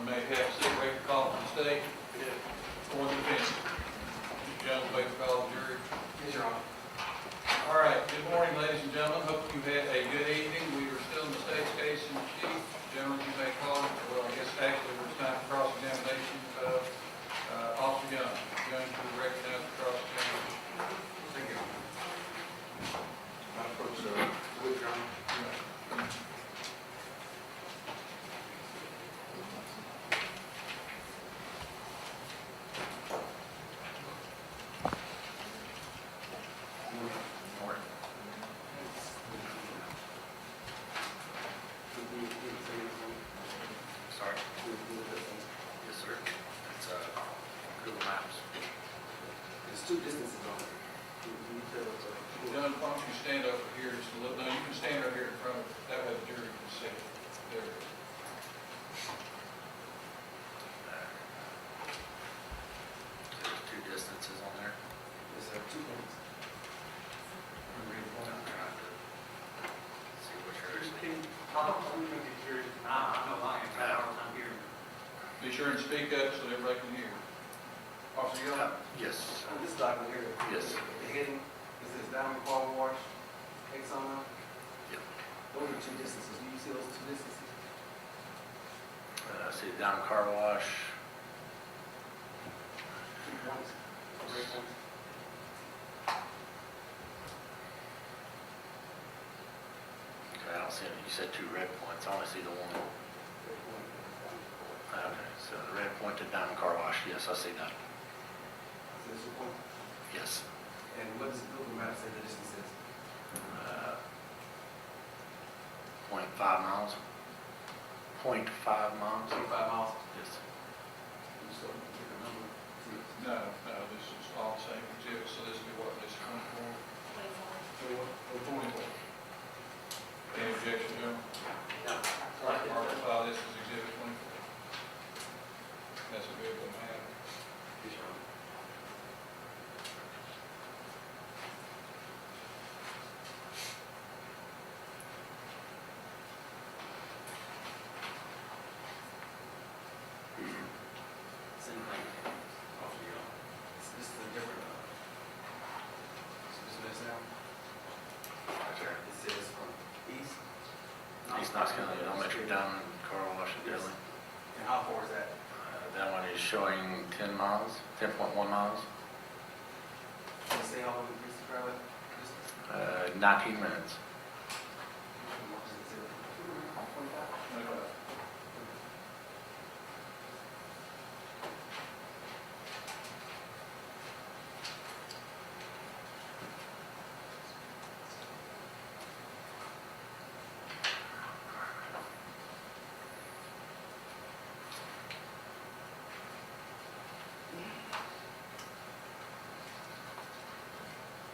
may have to wait for call from the state or the defense. Mr. Jones, wait for call of the jury. Yes, Your Honor. All right, good morning, ladies and gentlemen. Hope you had a good evening. We are still in the state's case in chief. Gentlemen, you may call, well, I guess actually it's time for cross-examination of Officer Young. Young, to recognize the cross-examination. Thank you. My approach to witness, Your Honor. Sorry? Yes, sir. It's Google Maps. There's two distances on it. Can you tell us? Young, why don't you stand over here just a little? No, you can stand right here in front of it. That way the jury can see it. There it is. There's two distances on there. Yes, sir. 2 points. I'm trying to see what you're actually. Be sure and speak up so everybody can hear. Officer Young? Yes. This document here. Yes. The heading, it says Diamond Car Wash, Exxon. Yep. Those are two distances. Do you see those two distances? I see down car wash. 2 points. Red points. Okay, I don't see any. You said two red points. I only see the one. Red point. Okay, so the red point to down car wash. Yes, I see that. So this is a point. Yes. And what does Google Maps say the distance is? 0.5 miles. 0.5 miles. 25 miles. Yes. So, pick a number. No, this is all the same exhibit, so this will be what, this 24? 24. Any objection, Joe? All right, mark the file, this is exhibit 24. That's a good one, man. Yes, Your Honor. Same thing. Officer Young. This is a different, this is now. Right there. It says from east. East Knoxville, elementary down car wash and Yes. deli. And how far is that? That one is showing 10 miles, 10.1 miles, Can you say how long it takes to travel that distance? 19 minutes. What does it say? 25?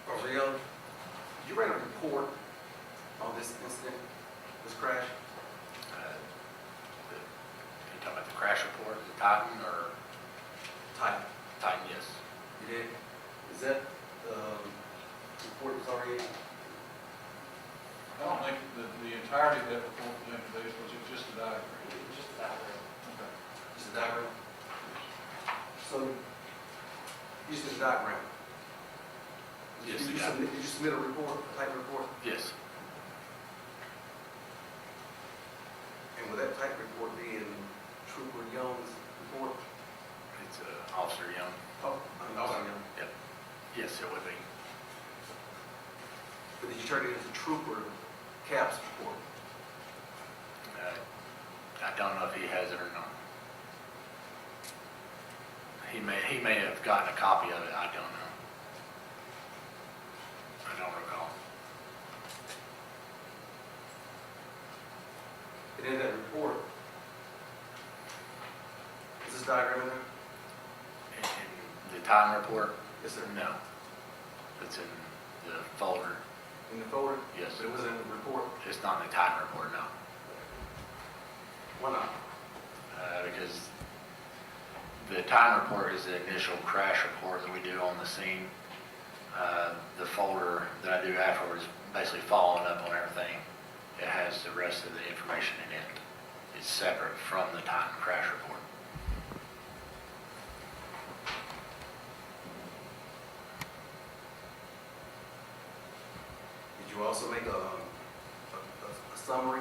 Officer Young, did you write a report on this incident, this crash? You talking about the crash report, the Titan or Titan. Titan? Yes. You did? Is that, report was already, I don't think the entirety of that report was introduced, was it just a diagram? just a diagram? Okay. Just a diagram? So, just a diagram? Yes, Did you yeah. submit a report, a type report? Yes. And would that type report be in Trooper Young's report? It's Officer Young. Oh, I mean, Officer Young. Yep. Yes, it would be. But did you turn it into Trooper Cap's report? I don't know if he has it or not. He may have gotten a copy of it. I don't know. I don't recall. And in that report, is this diagram in there? In the time report? Yes, sir. No. It's in the folder. In the folder? Yes. But it wasn't in the report? It's not in the time report, no. Why not? Because the time report is the initial crash report that we do on the scene. The folder that I do afterwards, basically following up on everything, it has the rest of the information in it. It's separate from the time crash report. also make a summary?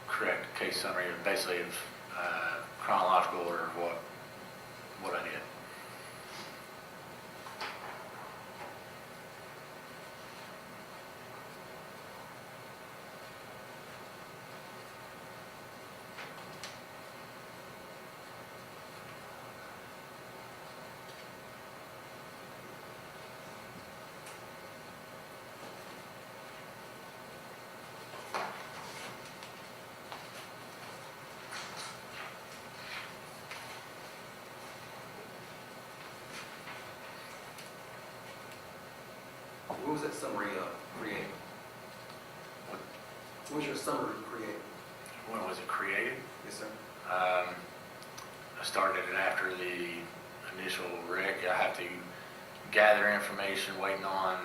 Correct, case summary, basically of chronological order of what I did. When was that summary created? When was your summary created? When was it created? Yes, sir. I started it after the initial wreck. I have to gather information, waiting on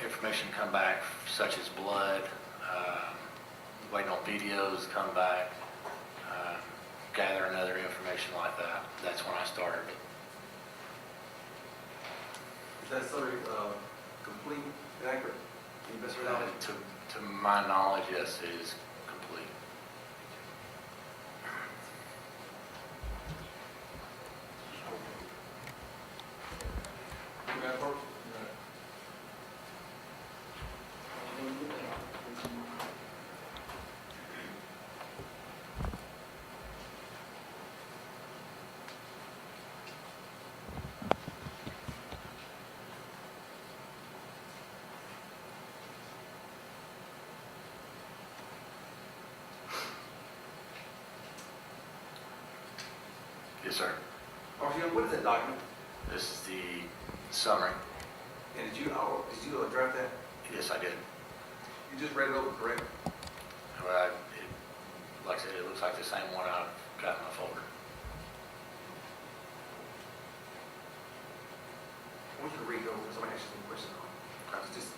information to come back, such as blood, waiting on videos to come back, gathering other information like that. That's when I started it. Is that summary complete and accurate? Any best knowledge? To my knowledge, yes, it is complete. Madam Clerk? Yes, sir. Officer Young, what is that document? This is the summary. And did you draft that? Yes, I did. You just read it over, correct? Well, like I said, it looks like the same one I've got in my folder. I want you to read it over because I'm going to ask you some questions on it. It's just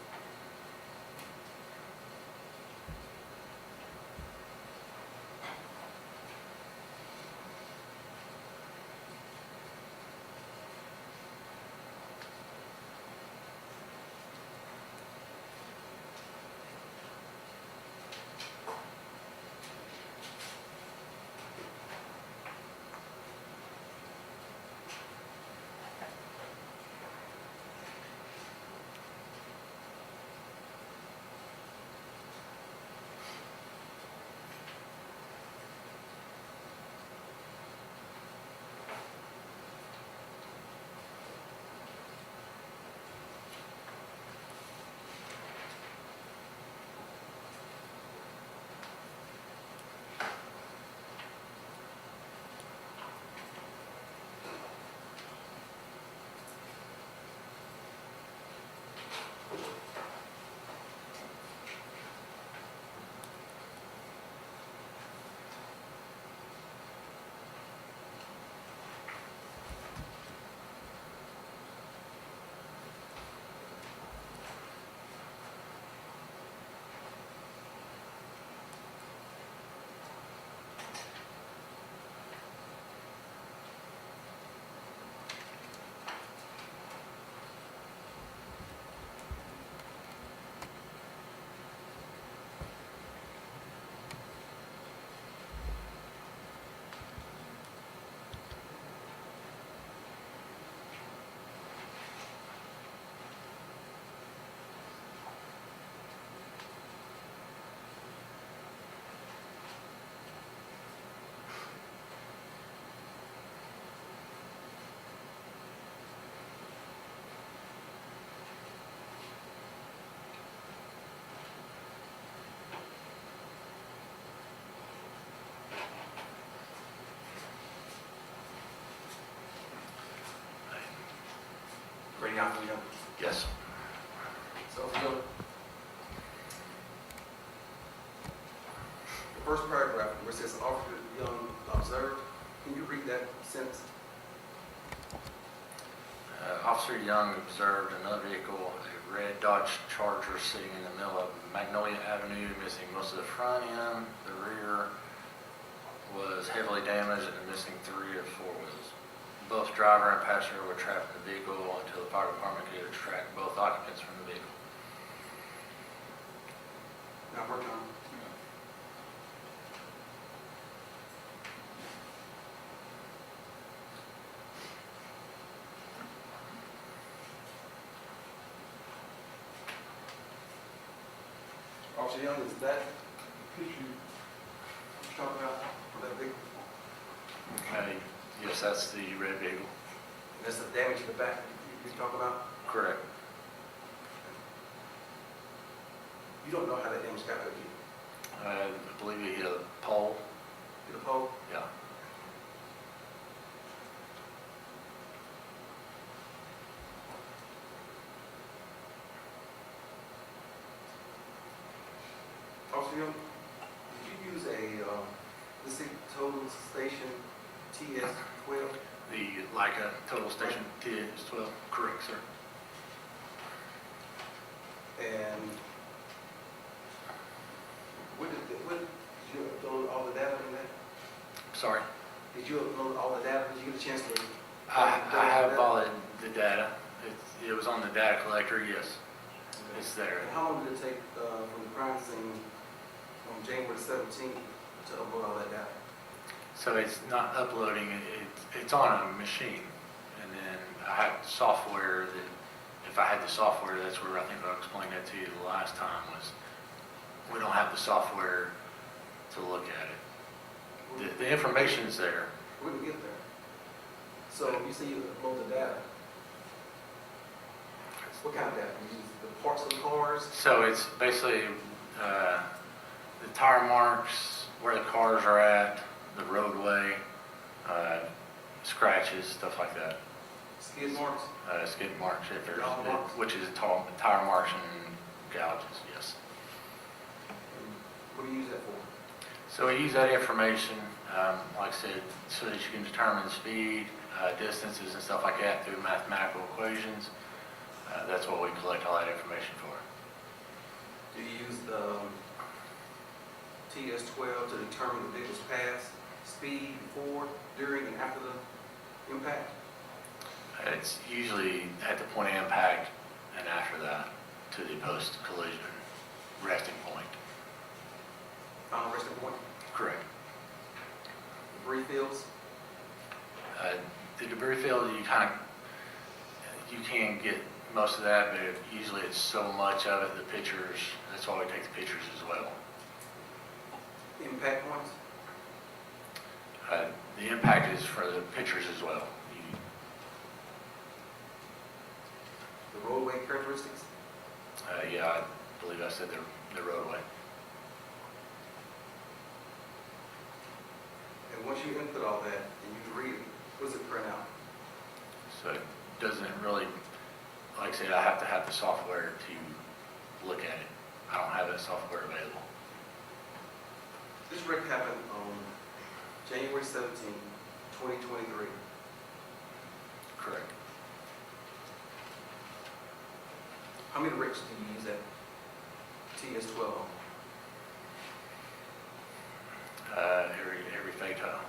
reading out for you. Yes. So, the first paragraph where it says Officer Young observed, can you read that sentence? Officer Young observed another vehicle, a red Dodge Charger, sitting in the middle of Magnolia Avenue, missing most of the front end. The rear was heavily damaged and missing 3 of 4 wheels. both driver and passenger were trapped in the vehicle until the fire department could extract both occupants from the vehicle. Now, work on. Officer Young, is that picture you're talking about, that big, Yes, that's the red vehicle. that's the damage to the back you're talking about? Correct. You don't know how that damage got there, do you? I believe he hit a pole. Hit a pole? Yeah. Officer Young, did you use a, let's see, total station TS-12? The Leica total station TS-12. Correct, sir. And did you upload all the data in that? Sorry. Did you upload all the data? Did you get a chance to? I have all the data. It was on the data collector, yes. It's there. And how long did it take from the crime scene on January 17th to upload all that data? So it's not uploading, it's on a machine. And then I have software that, if I had the software, that's where I think I explained that to you the last time, was we don't have the software to look at it. The information's there. We didn't get there. So you say you upload the data. What kind of data? You use the parts of the cars? So it's basically the tire marks, where the cars are at, the roadway, scratches, stuff like that. Skid marks? Skid marks, if there's, Gouge marks? which is tire marks and gouges, yes. And what do you use that for? So we use that information, like I said, so that you can determine speed, distances and stuff like that through mathematical equations. That's what we collect all that information for. Do you use the TS-12 to determine the vehicle's path, speed before, during, and after the impact? It's usually at the point of impact and after that to the post-collision resting point. Final resting point? Correct. Debris fields? The debris field, you can get most of that, but usually it's so much of it, the pictures, that's why we take the pictures as well. Impact points? The impact is for the pictures as well. The roadway characteristics? Yeah, I believe I said the roadway. And once you input all that and you read it, what does it print out? So it doesn't really, like I said, I have to have the software to look at it. I don't have that software available. This wreck happened on January 17, 2023. Correct. How many wrecks do you use that TS-12 on? Every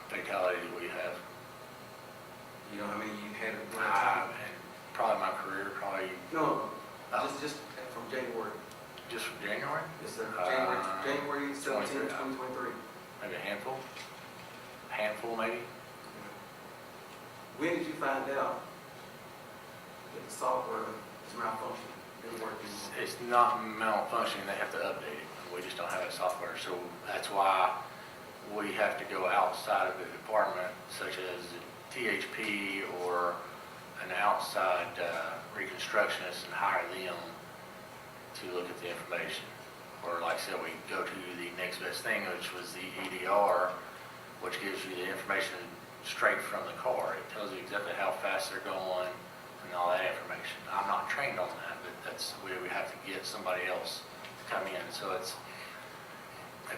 fatality that we have. You know how many you had at one time? And probably my career, No, Oh. just from January. just from January, Yes, sir. January 17, 2023. maybe a handful maybe. When did you find out that the software is malfunctioning, didn't work anymore? It's not malfunctioning, they have to update it. We just don't have that software, so that's why we have to go outside of the department, such as THP or an outside reconstructionist, and hire them to look at the information. Or like I said, we go to the next best thing, which was the EDR, which gives you the information straight from the car. It tells you exactly how fast they're going and all that information. I'm not trained on that, but that's where we have to get somebody else to come in. So it's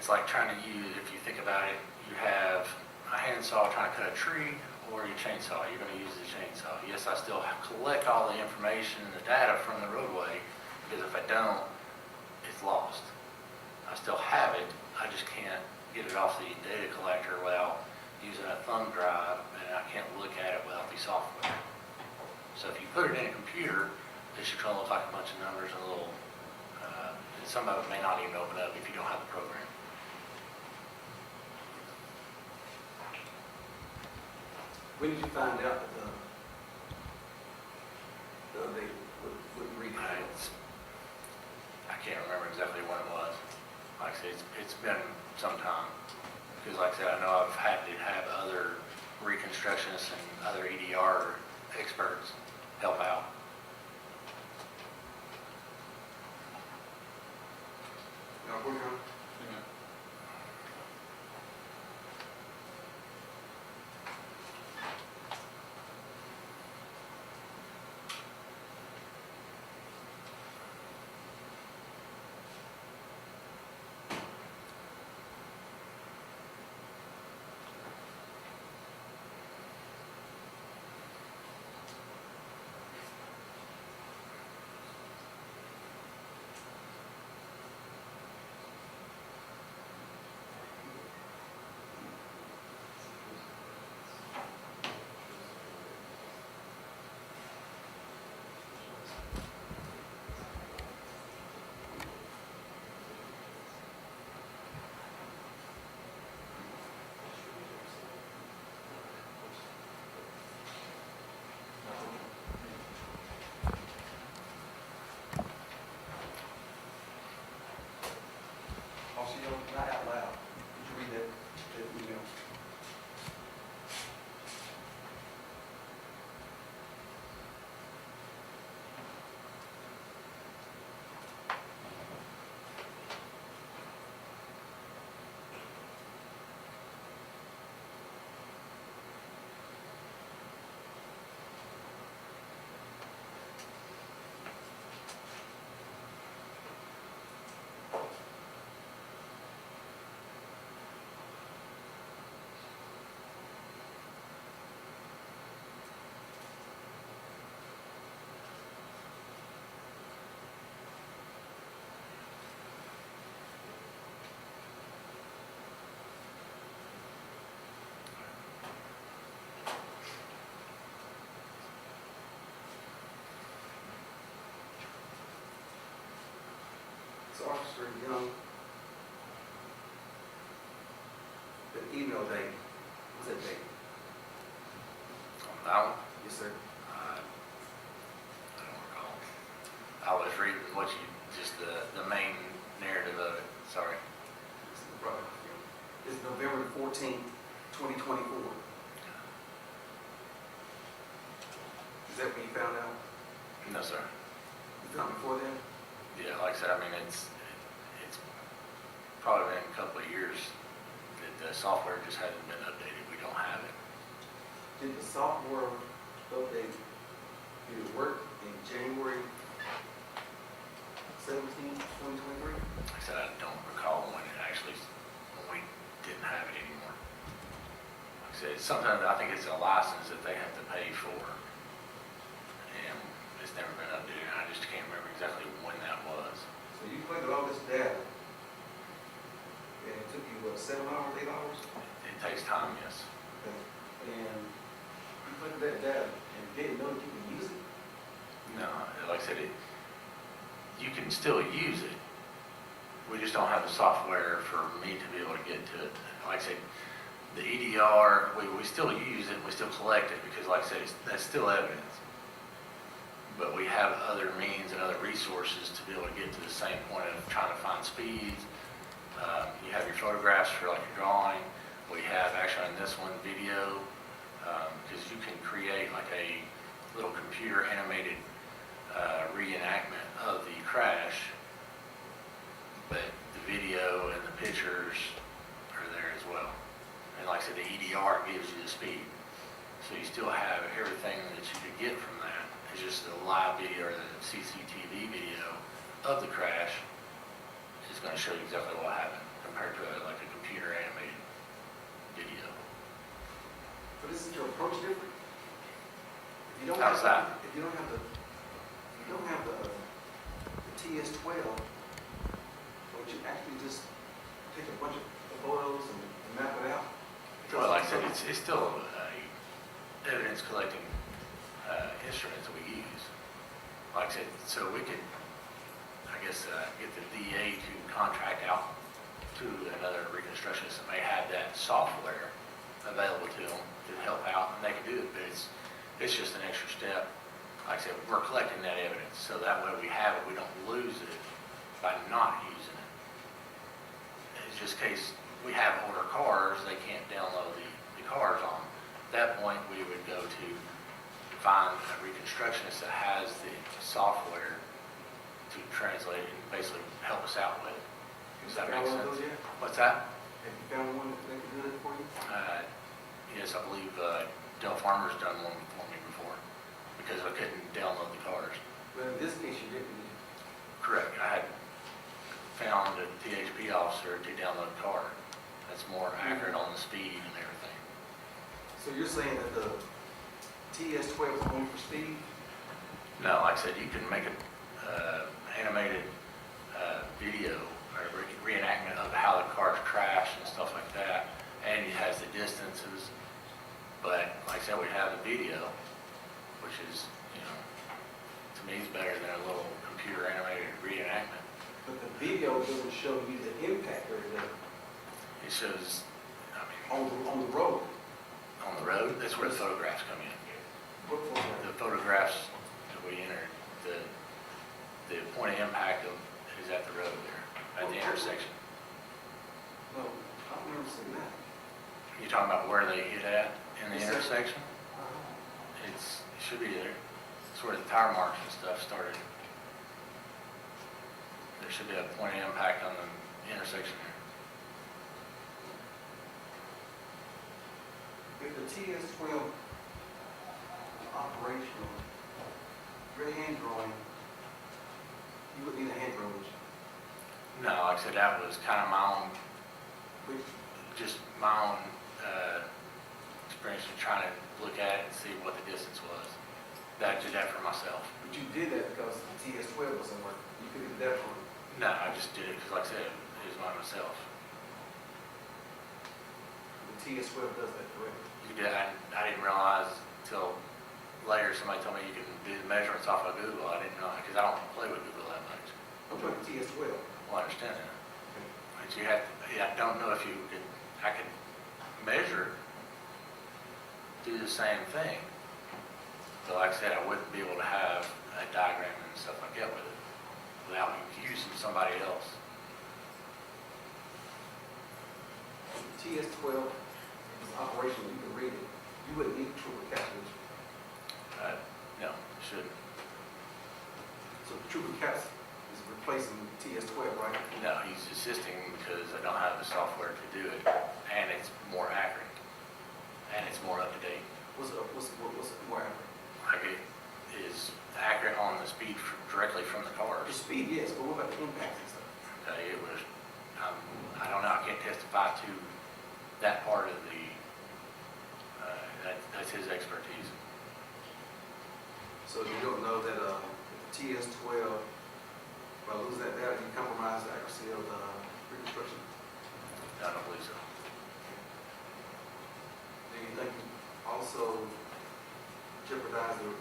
like trying to use, if you think about it, you have a handsaw trying to cut a tree or your chainsaw. You're going to use the chainsaw. Yes, I still collect all the information and the data from the roadway, because if I don't, it's lost. I still have it, I just can't get it off the data collector without using a thumb drive, and I can't look at it without these software. So if you put it in a computer, it should look like a bunch of numbers and a little, and some of it may not even open up if you don't have the program. When did you find out that the update wouldn't read? I can't remember exactly when it was. Like I said, it's been some time. Because like I said, I know I've had to have other reconstructionists and other EDR experts help out. Now, we're gonna not out loud. Did you read that email? So Officer Young, the email date, what's that date? On that one, Yes, sir. I don't recall. I was reading what you, just the main narrative of it, sorry. It's November 14th, 2024. Is that when you found out? No, sir. You found before then? Yeah, like I said, I mean, it's probably been a couple of years that the software just hasn't been updated. We don't have it. Did the software update did it work in January 17, 2023? Like I said, I don't recall when we didn't have it anymore. Like I said, sometimes I think it's a license that they have to pay for, and it's never been updated. I just can't remember exactly when that was. So you collected all this data, and it took you, what, 7 hours, 8 hours? It takes time, yes. Okay. And you collected that data and didn't know that you could use it? No, like I said, you can still use it. We just don't have the software for me to be able to get to it. Like I said, the EDR, we still use it, we still collect it, because like I said, that's still evidence. But we have other means and other resources to be able to get to the same point of trying to find speeds. You have your photographs for like your drawing. We have actually in this one video, because you can create like a little computer animated reenactment of the crash, but the video and the pictures are there as well. And like I said, the EDR gives you the speed. So you still have everything that you could get from that. It's just the live video or the CCTV video of the crash is going to show you exactly what happened compared to like a computer animated video. But isn't your approach different? If you don't How's have, that? If you don't have the TS12, would you actually just take a bunch of photos and map it out? Well, like I said, it's still evidence collecting instruments that we use. Like I said, so we could, I guess, get the DA to contract out to another reconstructionist that may have that software available to them to help out, and they can do it, but it's just an extra step. Like I said, we're collecting that evidence, so that way we have it, we don't lose it by not using it. It's just in case we have older cars, they can't download the cars on. At that point, we would go to find a reconstructionist that has the software to translate and basically help us out with it. Does that make Have you found one of sense? those yet? What's that? Have you found one that can do it for you? Yes, I believe Del Farmer's done one for me before because I couldn't download the cars. Well, in this case, you didn't. Correct. I had found a THP officer to download the car. That's more accurate on the speed and everything. So you're saying that the TS-12 is only for speed? No, like I said, you can make an animated video or reenactment of how the cars crash and stuff like that, and it has the distances. But like I said, we have the video, which is, to me, is better than a little computer animated reenactment. But the video doesn't show you the impact or the, It shows, I mean, on the road. on the road, that's where the photographs come in. What for? The photographs that we entered, the point of impact is at the road there, at the intersection. No, I don't remember seeing that. You're talking about where they hit at in the Yes, sir. intersection? It should be there. It's where the tire marks and stuff started. There should be a point of impact on the intersection there. If the TS-12 is operational, your hand drawing, you wouldn't need a hand drawing, would you? No, like I said, that was kind of my own, just my own experience of trying to look at it and see what the distance was. I did that for myself. But you did that because the TS-12 wasn't working. You could do that for No, I just did it because, like I said, it was by myself. the TS-12 does that, correct? You did. I didn't realize until later somebody told me you can do the measurements off of Google. I didn't know because I don't play with Google that much. I'm talking TS-12. Well, I understand that. But you have, I don't know if I could measure, do the same thing. But like I said, I wouldn't be able to have a diagram and stuff like that with it without using somebody else. TS-12 is operational, you can read it. You wouldn't need trooper caps, would you? No, shouldn't. So the trooper caps is replacing TS-12, right? No, he's assisting because I don't have the software to do it, and it's more accurate, and it's more up to date. What's more accurate? Like it is accurate on the speed directly from the The cars. speed, yes, but what about the impacts and stuff? It was, I don't know, I can't testify to that part of the, that's his expertise. So you don't know that if the TS-12, by losing that data, you compromise the accuracy of the reconstruction? I don't believe so. Do you think you also jeopardize and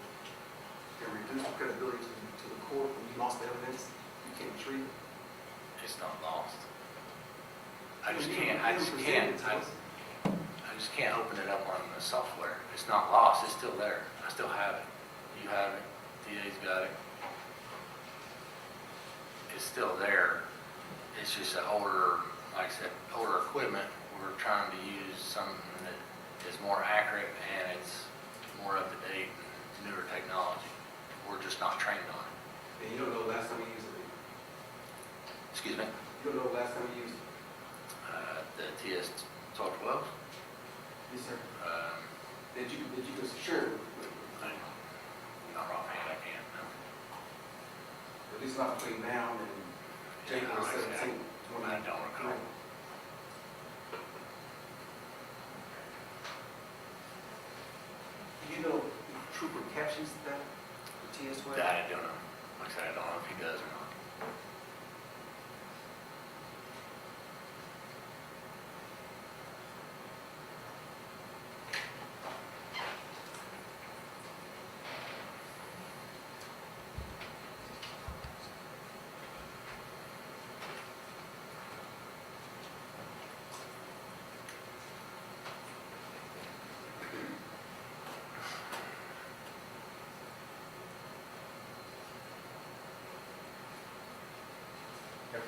reduce the credibility to the court when you lost the evidence? You can't treat it? It's not lost. I just can't open it up on the software. It's not lost, it's still there. I still have it. You have it, DA's got it. It's still there. It's just an older, like I said, older equipment. We're trying to use something that is more accurate and it's more up to date and newer technology. We're just not trained on it. And you don't know the last time you used it? Excuse me? You don't know the last time you used it? The TS 1212. Yes, sir. Did you just share it with Not offhand, I can't. No. at least not between now and January like I said, 17th, I don't recall. Do you know if Trooper captures that, the TS-12? That I don't know. Like I said, I don't know if he does or not.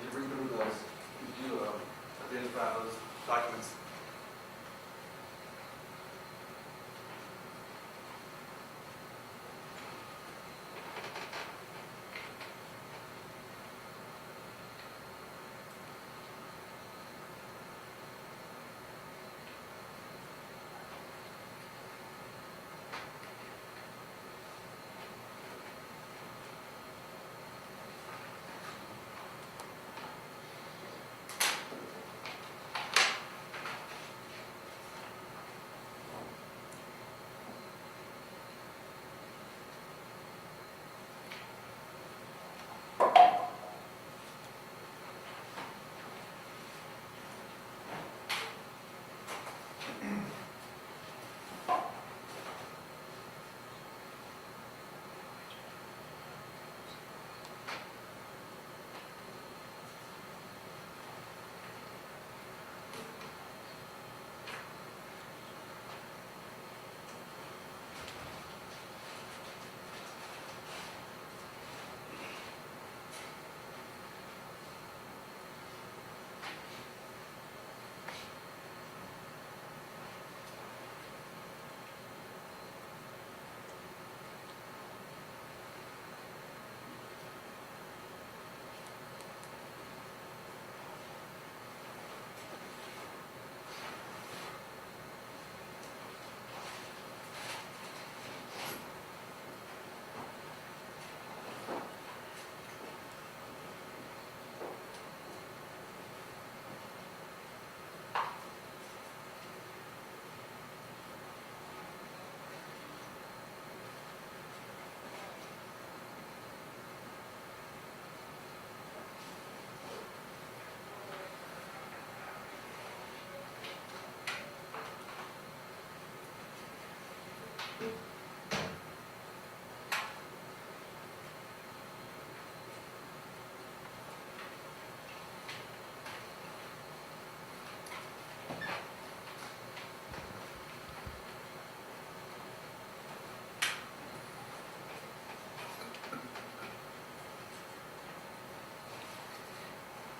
you read through those, did you identify those documents?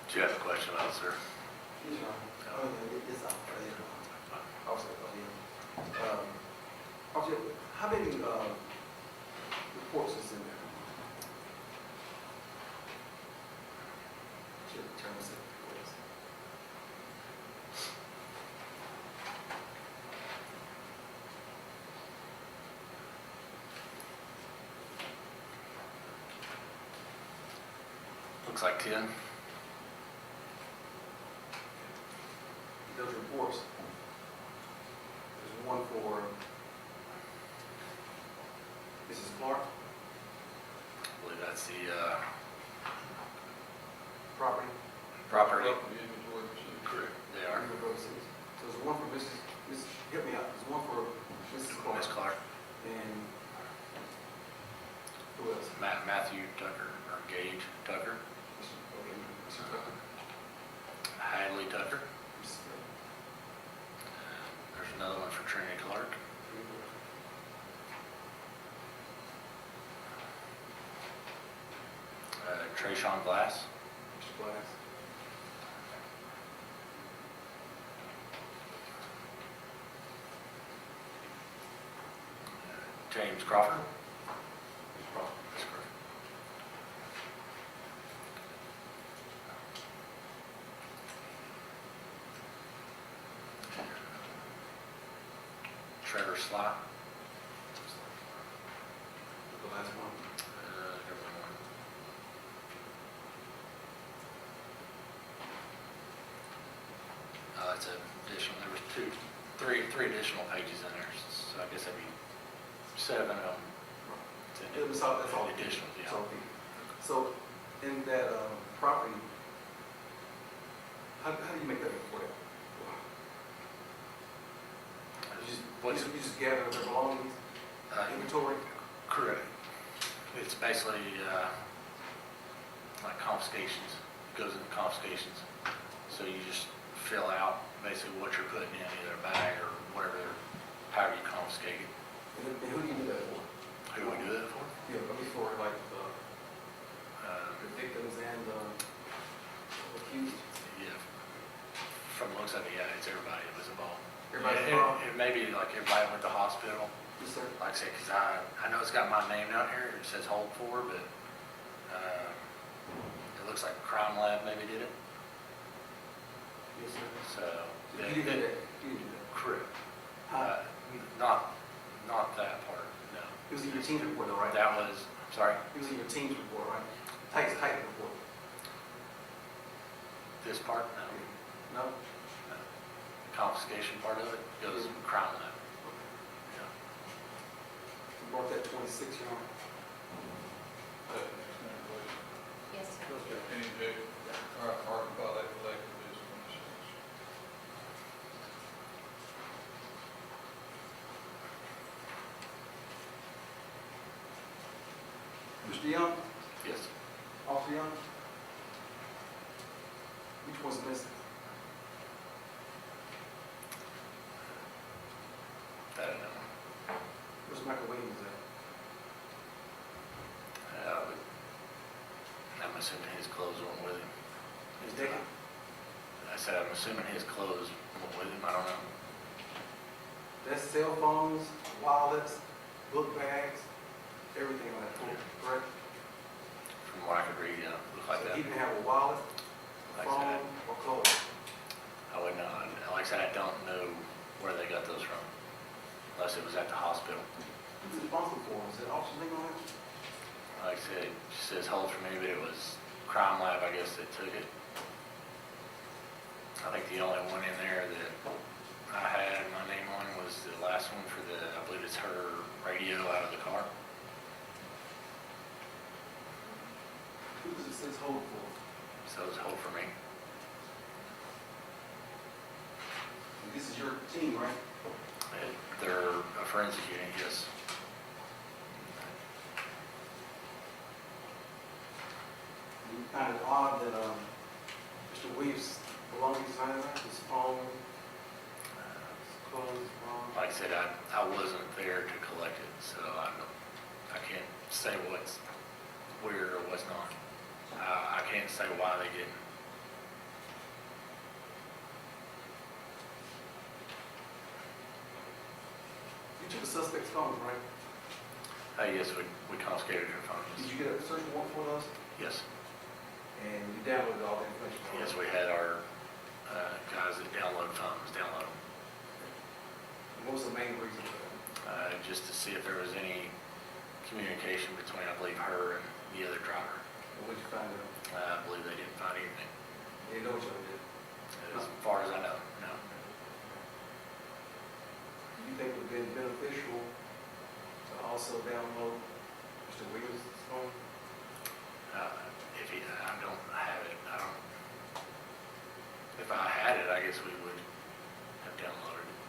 Do you have a question, officer? Yes, Your Honor. Oh, yeah, it's out there. Officer, officer, how many reports is in there? Should turn this in, please. Looks like 10. Those reports, there's one for Mrs. Clark, I believe that's the property. property. The inventory procedure. Correct. They are. So there's one for Mrs., help me out, there's one for Mrs. Clark. Miss Clark. And who else? Matthew Tucker, or Gage Tucker. Okay, Mr. Tucker. Hadley Tucker. Mrs. Tucker. There's another one for Trinity Clark. Trayshawn Glass. Mr. Glass. James Crawford. Mr. Crawford. That's correct. Trevor Sly. The last one. It's additional, there was three additional pages in there, so I guess that'd be 7 of them. That's all. Additional, yeah. So in that property, how do you make that report? You just gather their belongings, inventory? Correct. It's basically like confiscations, it goes into confiscations. So you just fill out basically what you're putting in either a bag or whatever, however you confiscate it. And who do you do that for? Who do we do that for? Yeah, I mean for like the victims and accused? Yeah. From the looks of it, yeah, it's everybody that was involved. Everybody's It- involved? It may be like everybody went to hospital, Yes, sir. like I said, because I know it's got my name out here, it says hold for, but it looks like Crime Lab maybe did it, Yes, sir. so. You didn't do that? You didn't do that? Correct. Huh? Not that part, no. It was in your team's report though, right? That was, sorry, It was in your team's report, right? Titan report. this part, no. No? No. The confiscation part of it goes Yeah. Crime Lab. Yeah. You brought that 26, Your Honor. Yes, sir. Any objection? All right, Mark, file that collective is 26. Mr. Young? Yes. Officer Young? Which one's missing? I don't know. Where's Michael Williams at? I'm assuming his clothes weren't with him. He's taken? I said, I'm assuming his clothes weren't with him, I don't know. That's cell phones, wallets, book bags, everything on that floor, correct? From what I could read, yeah, looked like So that. he didn't have a wallet, Like phone, that. or clothes. I wouldn't know, like I said, I don't know where they got those from, unless it was at the hospital. Who's responsible for them? Is it Officer Ling on that? Like I said, it says hold for me, but it was Crime Lab, I guess, that took it. I think the only one in there that I had my name on was the last one for the, I believe it's her radio out of the car. Who does it says hold for? So it was hold for me. And this is your team, right? They're a forensic unit, yes. And you find it odd that Mr. Williams' belongings are in there, his phone, his clothes, his phone. Like I said, I wasn't there to collect it, so I can't say what's where or what's not. I can't say why they didn't. You took the suspect's phone, right? Yes, we confiscated her phone. Did you get a search warrant for those? Yes, And you downloaded all the information? yes, we had our guys that download phones download them, And what was the main reason for that? just to see if there was any communication between, I believe, her and the other driver. And what did you find out? I believe they didn't find anything, They know each other, did. as far as I know, no. Do you think it would have been beneficial to also download Mr. Williams' phone? If I don't have it, I don't, if I had it, I guess we would have downloaded it.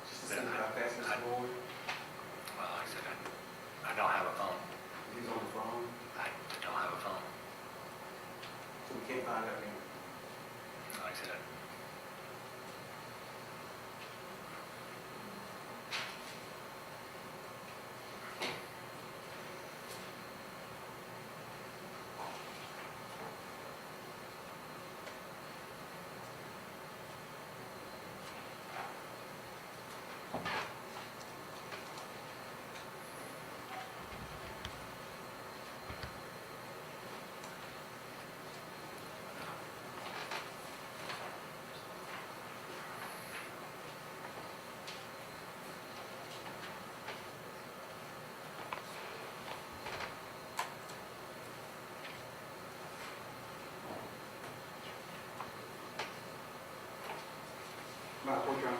Just to see how fast it's going? Well, like I said, I don't have a phone. He's on the phone, I don't have a phone. so we can't find out anything. Like I said, Matt, what you're on?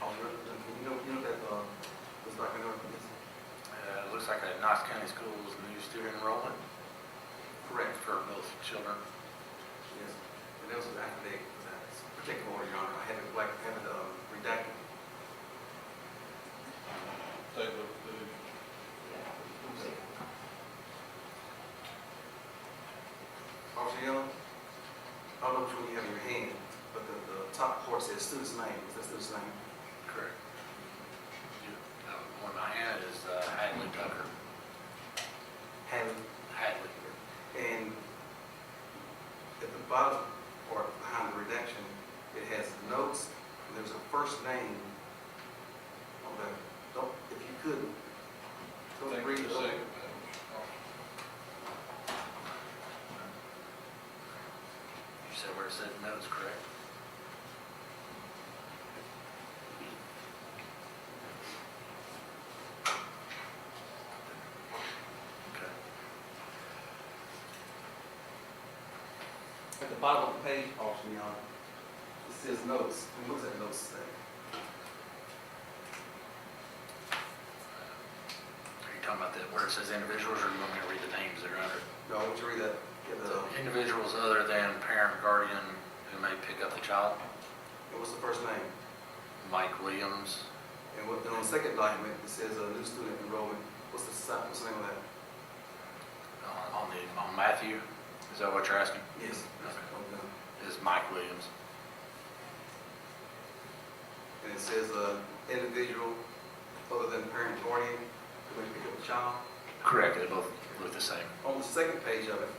Oh, you know that, looks like another, it looks like a Knox County Schools new student enrollment correct, for both children. yes. And that was an affidavit for that. But protective order, Your Honor. I have it black, I have it redacted. Take a look at the, Officer Young, I don't know which one you have in your hand, but the top part says student's name. Is that student's name? Correct. One in my hand is Hadley Tucker. Hadley. Hadley. And at the bottom or behind the redaction, it has notes, and there's a first name on that. Don't, if you could, don't take read the it over. second page. You said where it said notes, correct? Okay. At the bottom of the page, Officer Young, it says notes. And what does that notes say? Are you talking about that where it says individuals, or you want me to read the names that are under? No, I want you to read that. Get the, Individuals other than parent, guardian who may pick up the child. and what's the first name? Mike Williams. And what, then on the second document, it says new student enrollment. What's the name of that? On Matthew, is that what you're asking? Yes. Is Mike Williams. And it says individual other than parent, guardian, who may pick up the child. Correct, they both look the same. On the second page of it,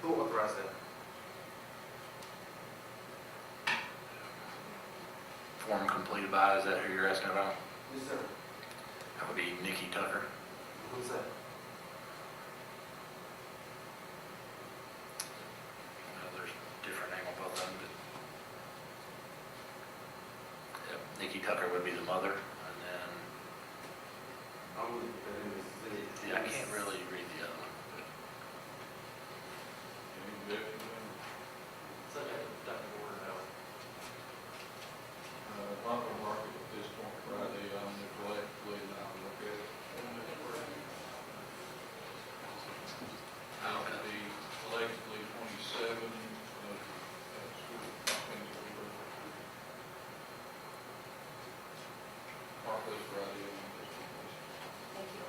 who authorized that? Form completed by, is that who you're asking about? Yes, sir. That would be Nikki Tucker. Who's that? There's a different name on both of them, but. Yep, Nikki Tucker would be the mother, and then, I'm going to put that in this. yeah, I can't really read the other one, but Any objection? Subject to deductible order now. Why don't we mark it at this point, Friday, collectively, and I'll look at it. That would be collectively 27 school things that we were. Mark this Friday on this one, please. Thank you.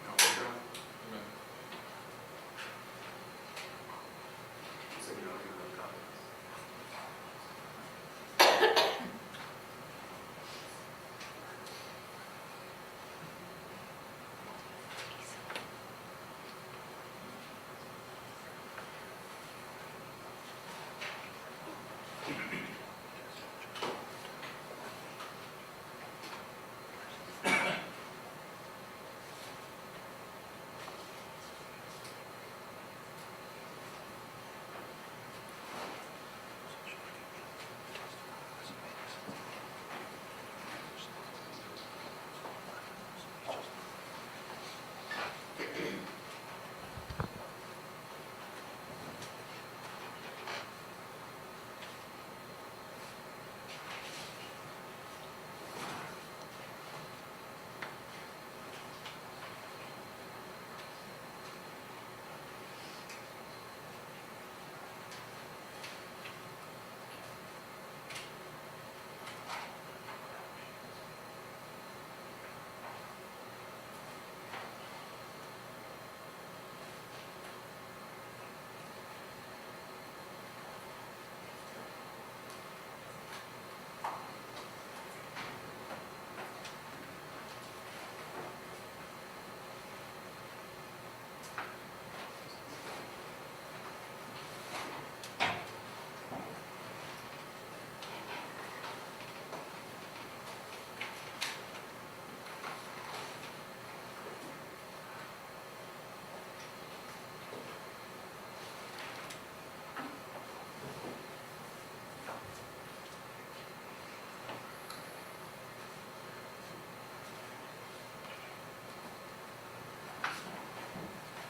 No, sir. Amen. So you don't give them copies.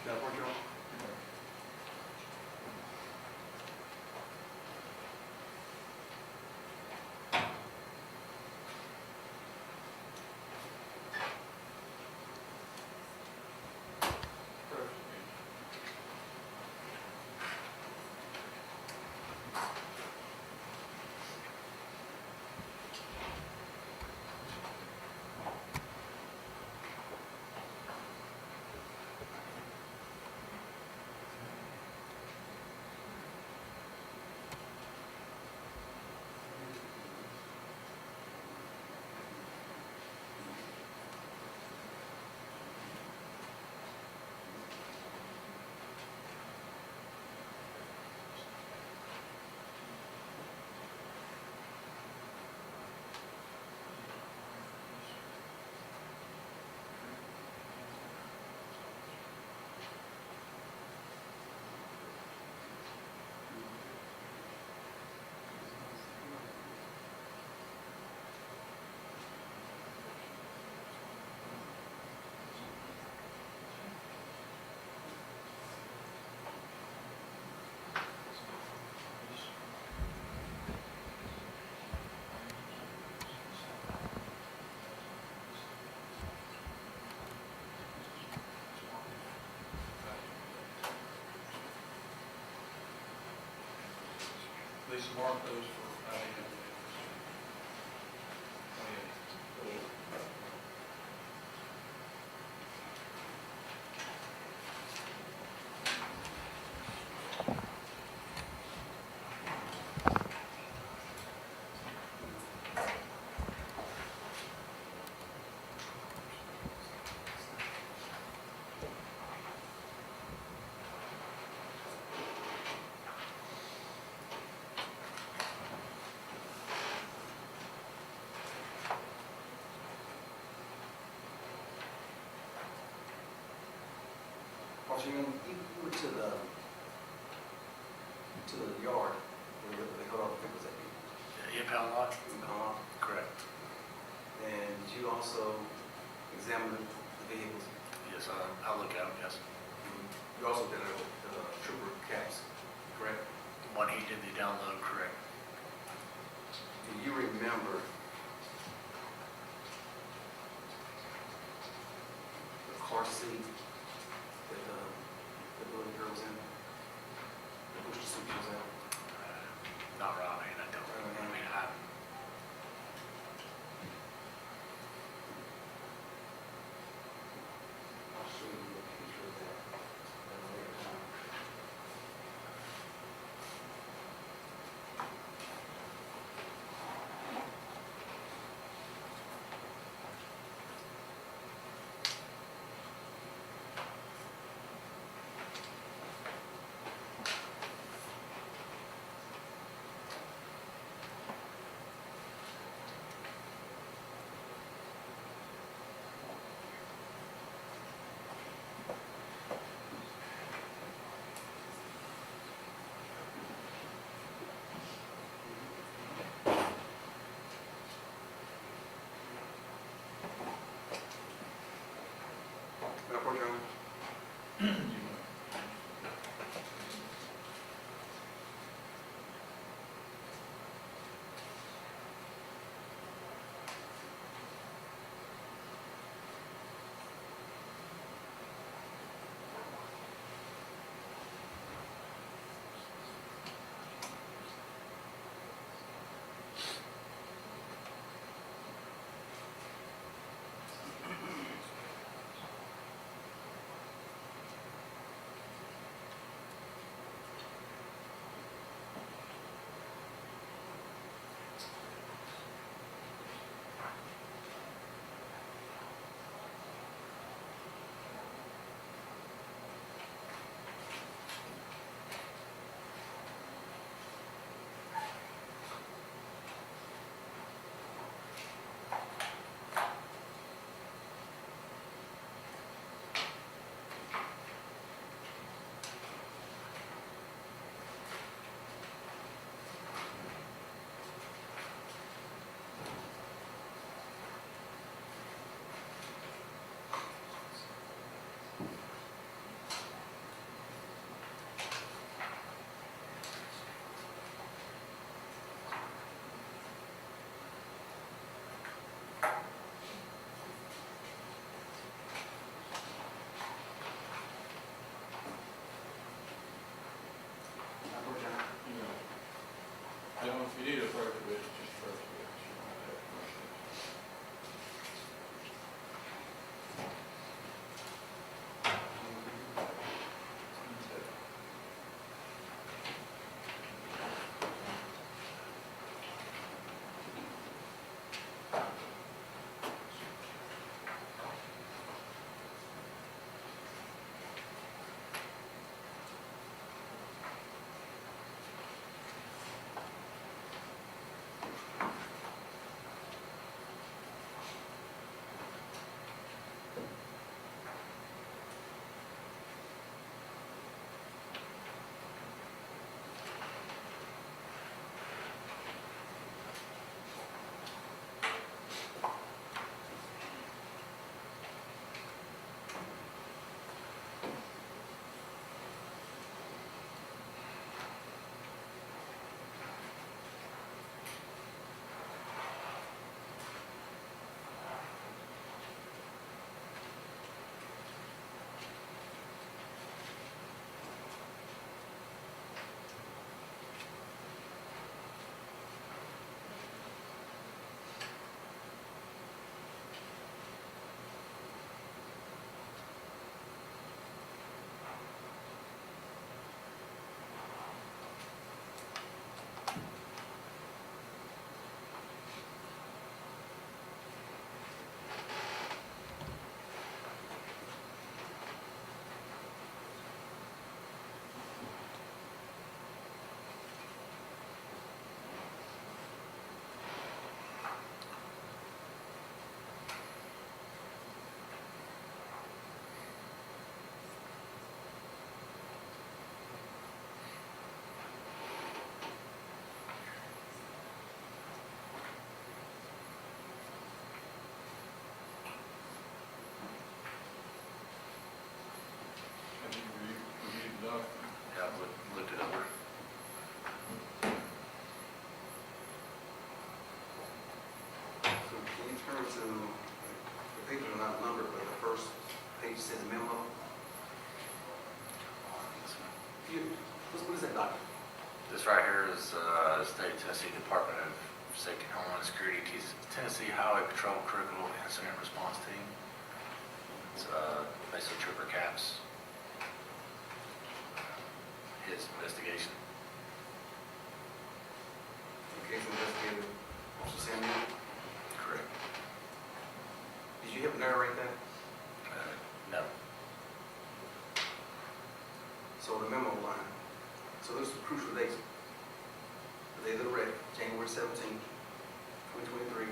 That work, Joe? Lisa, mark those for identification. Watching, you went to the yard, where they cut off, I think it was that Impound lot? Correct. and you also examined the vehicles. Yes, I'll look at them, yes. You also did the trooper caps, correct? When he did the download, correct. Do you remember the car seat that the little girl was in? The booster seat she was in? Not right, I don't, I mean, I'll show you a picture of that at a later time. turn to, the pages are not numbered, but the first page says memo. What is that document? This right here is State Tennessee Department of Safety and Homeland Security, Tennessee Highway Patrol Critical Incident Response Team. It's basically Trooper Caps. His investigation. Case investigator, Officer Samuel. Correct. Did you help narrate that? No. So the memo line, so those are crucial dates. The day of the wreck, January 17th, 2023.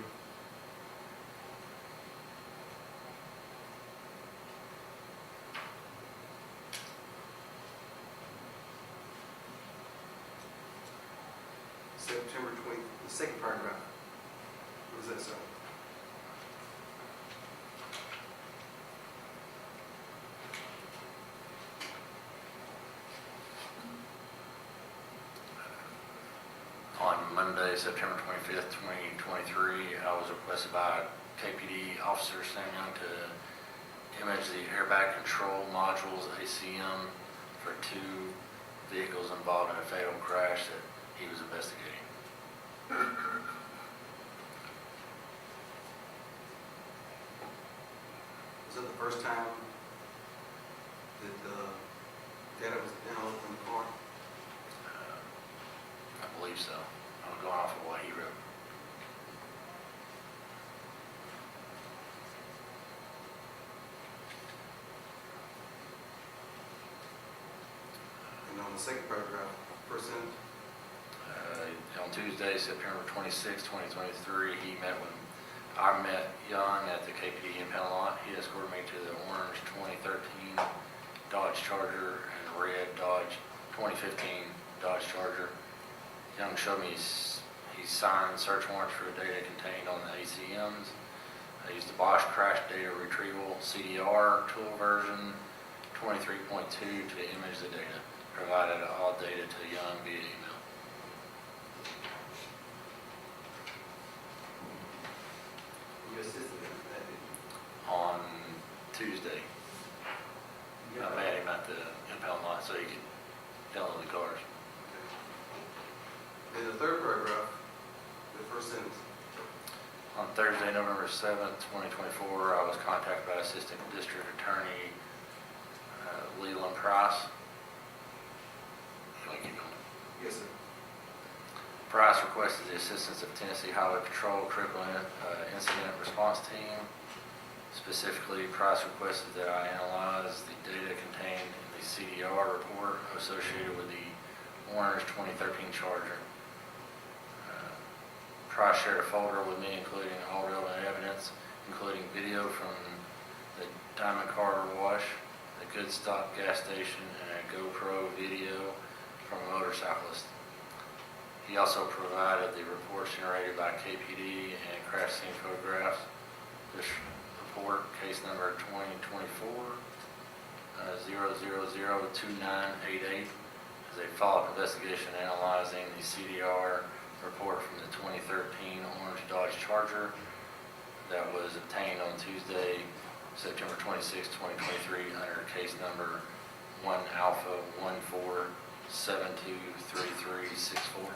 September 20th, the second paragraph. What does that say? On Monday, September 25th, 2023, I was requested by KPD Officer Sam Young to image the airbag control modules ACM for 2 vehicles involved in a fatal crash that he was investigating. Was that the first time that data was downloaded from the car? I believe so. I'm going off of what he wrote. And on the second paragraph, first sentence, On Tuesday, September 26, 2023, I met Young at the KPD impound lot. He escorted me to the orange 2013 Dodge Charger and red 2015 Dodge Charger. Young showed me he signed search warrants for data contained on the ACMs. I used the Bosch Crash Data Retrieval CDR tool version 23.2 to image the data. Provided all data to Young via email. you assisted in that, didn't you? On Tuesday, I met him at the impound lot so he could download the cars. In the third paragraph, the first sentence, On Thursday, November 7th, 2024, I was contacted by Assistant District Attorney Leland Price. You want to keep going? yes, sir. Price requested the assistance of Tennessee Highway Patrol Critical Incident Response Team. Specifically, Price requested that I analyze the data contained in the CDR report associated with the orange 2013 Charger. Price shared a folder with me including all relevant evidence, including video from the Diamond Car Wash, the Good Stop gas station, and a GoPro video from a motorcyclist. He also provided the reports generated by KPD and crash scene photographs. This report, case number 2024-0002988, is a follow-up investigation analyzing the CDR report from the 2013 orange Dodge Charger that was obtained on Tuesday, September 26, 2023, under case number 1 Alpha 14723364.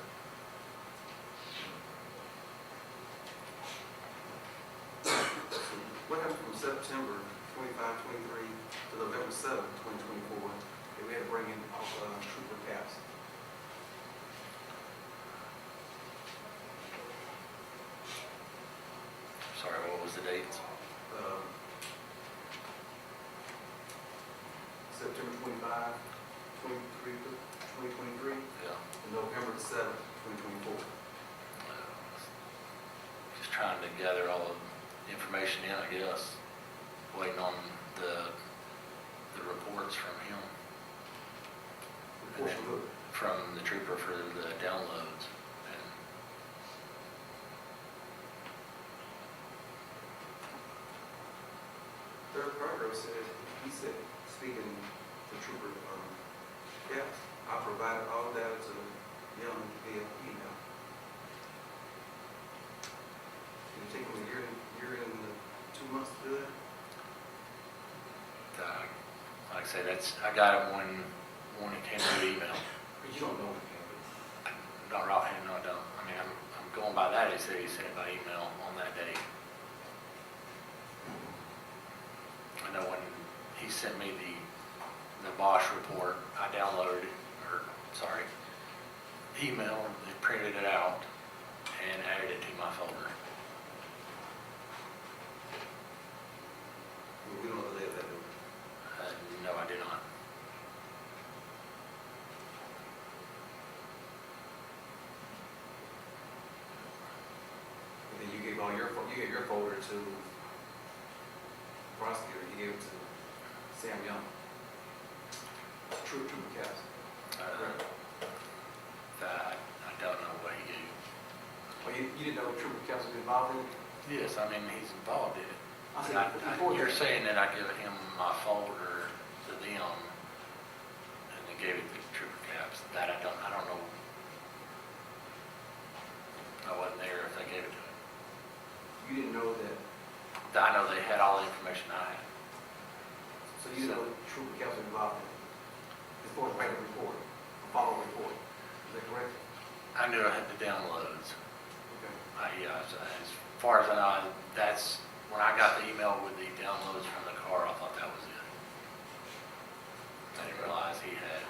What happened from September 25, 23 to November 7, 2024, that we had to bring in trooper caps? Sorry, what was the dates? September 25, 2023, Yeah. and November 7, 2024. Just trying to gather all the information in, I guess. Waiting on the reports from him, Report from who? from the trooper for the downloads. And Third paragraph says, he said, speaking to trooper, caps, I provided all data to Young via email. Did it take him a year and months to do it? Like I say, I got it when it came through email. But you don't know what it can Not right hand, no, I don't. I mean, I'm going by that. He said he sent it by email on that day. I know when he sent me the Bosch report, I downloaded, emailed, and printed it out and added it to my folder. be. We don't know the date of that, do we? No, I did not. And then you gave your folder to prosecutor, you gave it to Sam Young. Trooper Caps. I don't know what he gave. Well, you didn't know Trooper Caps was involved in it? Yes, I mean, he's involved in it. I said, before You're that- saying that I give him my folder to them and then gave it to Trooper Caps. That I don't know. I wasn't there if they gave it to him. You didn't know that, I know they had all the information I had. so you didn't know that Trooper Caps was involved in it? As far as writing a report, a follow report, is that correct? I knew I had the downloads. Okay. As far as I know, that's, when I got the email with the downloads from the car, I thought that was it. I didn't realize he had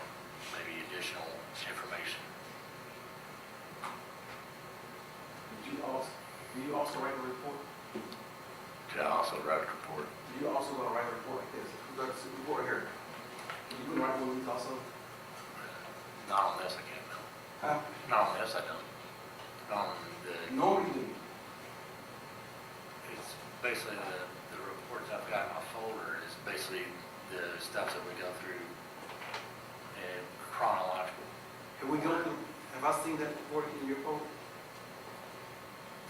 maybe additional information. Did you also write a report? I also wrote a report. Did you also want to write a report like this? Look, it's a report here. You can write one of these also? Not on this, I can't, no. Huh? Not on this, I don't. On the, Normally you do. it's basically the reports I've got in my folder is basically the stuff that we go through in chronological. Have we gone through, have I seen that report in your folder?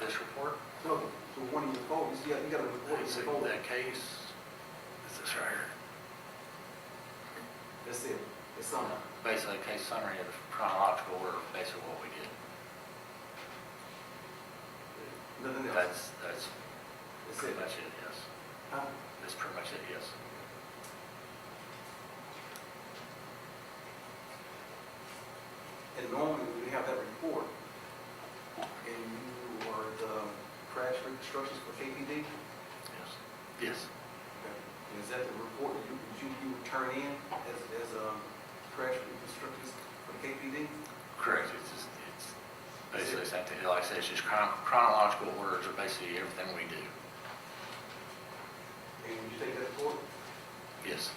This report, No, so one in your folder, you got a report in it's your folder. that case, is this right here? That's it, it's something. Basically, a case summary of chronological order, of basically what we did. Nothing else. That's That's pretty it. much it, yes. Huh? That's pretty much it, yes. And normally when we have that report, and you are the crash reconstructions for KPD, Yes. Yes. and is that the report that you would turn in as crash reconstructions for KPD? Correct. It's basically same thing. Like I said, it's just chronological orders are basically everything we do. And would you take that report? Yes.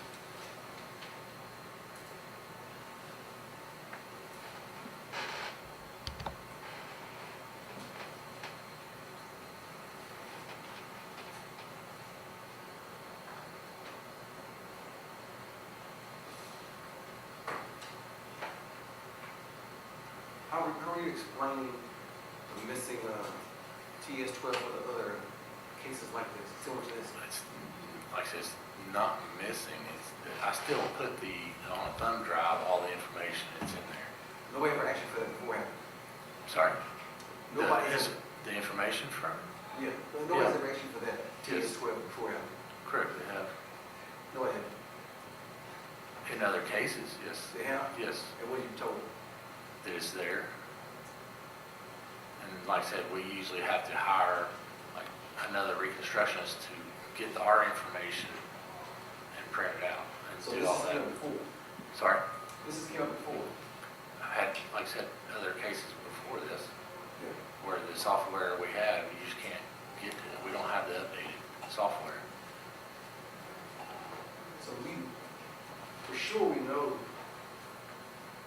How are you explaining the missing TS-12 or the other cases like this, similar to this? It's, like I said, it's not missing. I still put on a thumb drive all the information that's in there. Nobody ever asked you for that before, have Sorry? Nobody Is ever, the information from? yeah, nobody's ever asked you for that Yes. TS-12 before, have Correct, they have. Nobody have. In other cases, yes. They have? Yes, And what you told? that it's there. And like I said, we usually have to hire like another reconstructionist to get our information and print it out and So do this all has that. came up before? Sorry? This has came up before? I had, like I said, other cases before this Yeah. where the software we have, you just can't get to it. We don't have the updated software. So for sure we know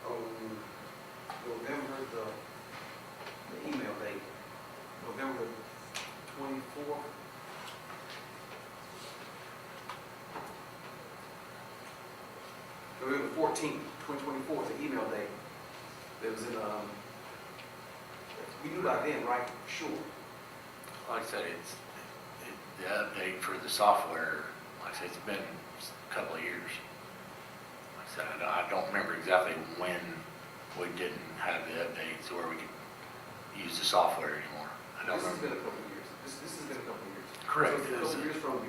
on November, the email date, November 24th. November 14th, 2024 is the email date. That was in, we knew by then, right? For sure. Like I said, the update for the software, like I said, it's been a couple of years. Like I said, I don't remember exactly when we didn't have the updates where we could use the software anymore. I don't This has been remember. a couple of years. This has been a couple of years. Correct. So it's a couple years from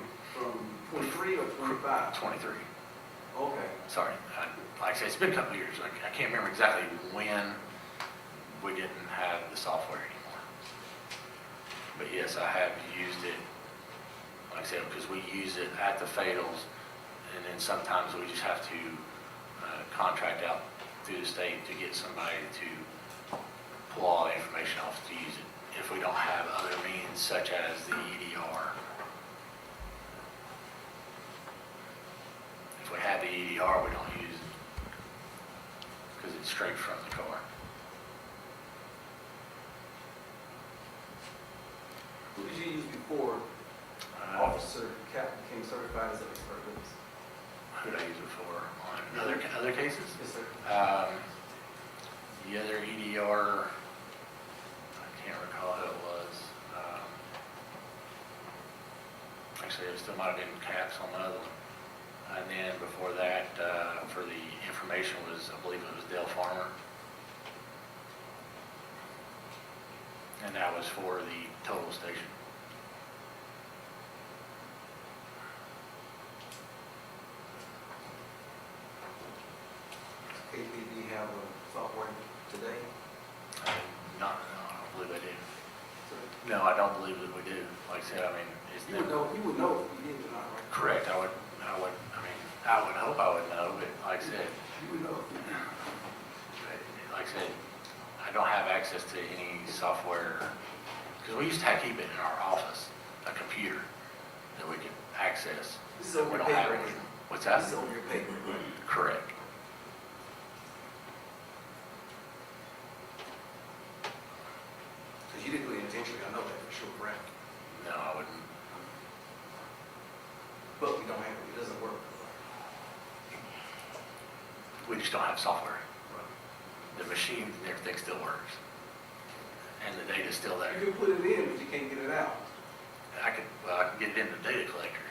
23 or 25? 23. Okay. Sorry, like I said, it's been a couple of years. I can't remember exactly when we didn't have the software anymore. But yes, I have used it, like I said, because we use it at the fails, and then sometimes we just have to contract out through the state to get somebody to pull all the information off to use it if we don't have other means such as the EDR. If we have the EDR, we don't use it because it's straight from the car. Who did you use before Officer Cap became certified as an expert witness? Who did I use it for? On other cases? Yes, sir. The other EDR, I can't recall who it was. Actually, it still might have been Caps on the other one. And then before that, for the information was, I believe it was Dale Farmer. And that was for the total station. KP, do you have software today? No, I don't believe I do. Sir? No, I don't believe that we do. Like I said, I mean, it's You would never. know if you did or not, right? Correct, I would hope I would know, but like I said, You would know. like I said, I don't have access to any software, because we used to keep it in our office, a computer that we could access. This is over We your don't have paper. it. What's that? This is over your paper, right? Correct. Because you didn't do it intentionally, I know that for sure, correct? No, I wouldn't. But we don't have it, it doesn't work. We just don't have software. Right. The machine and everything still works. And the data's still there. You can put it in, but you can't get it out. I can get it in the data collector.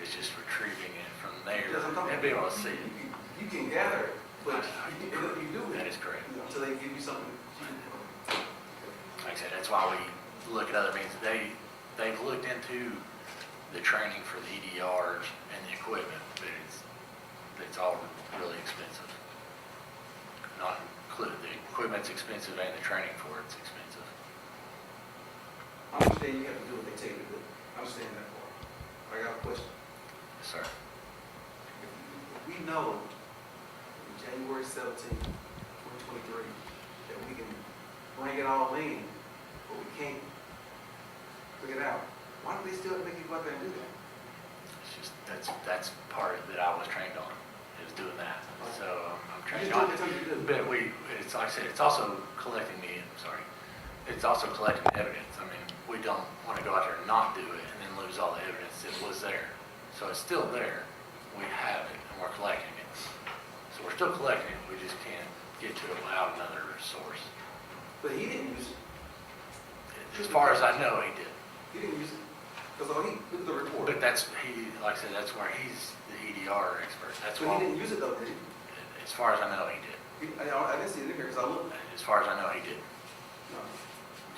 It's just retrieving it from there That's what I'm talking and be able to see it. You can gather it, but you do it. That is correct. Until they give you something. Like I said, that's why we look at other means. They've looked into the training for the EDRs and the equipment, but it's all really expensive. Not included, the equipment's expensive and the training for it's expensive. I understand you have to do what they tell you to do. I understand that part. I got a question. Yes, sir. If we know on January 17, 2023, that we can bring it all in, but we can't figure it out, why do they still make you go out there and do that? It's just, that's part that I was trained on, is doing that. So I'm trained You on just it. do what they tell you to do. But it's like I said, it's also collecting it's also collecting evidence. I mean, we don't want to go out there and not do it and then lose all the evidence that was there. So it's still there. We have it and we're collecting it. So we're still collecting it. We just can't get to it without another source. But he didn't use it. As far as I know, he did. He didn't use it. Because look at the report. But like I said, that's where he's the EDR expert. That's But why, he didn't use it though, did he? as far as I know, he did. I didn't see it in here because I looked. As far as I know, he did. No.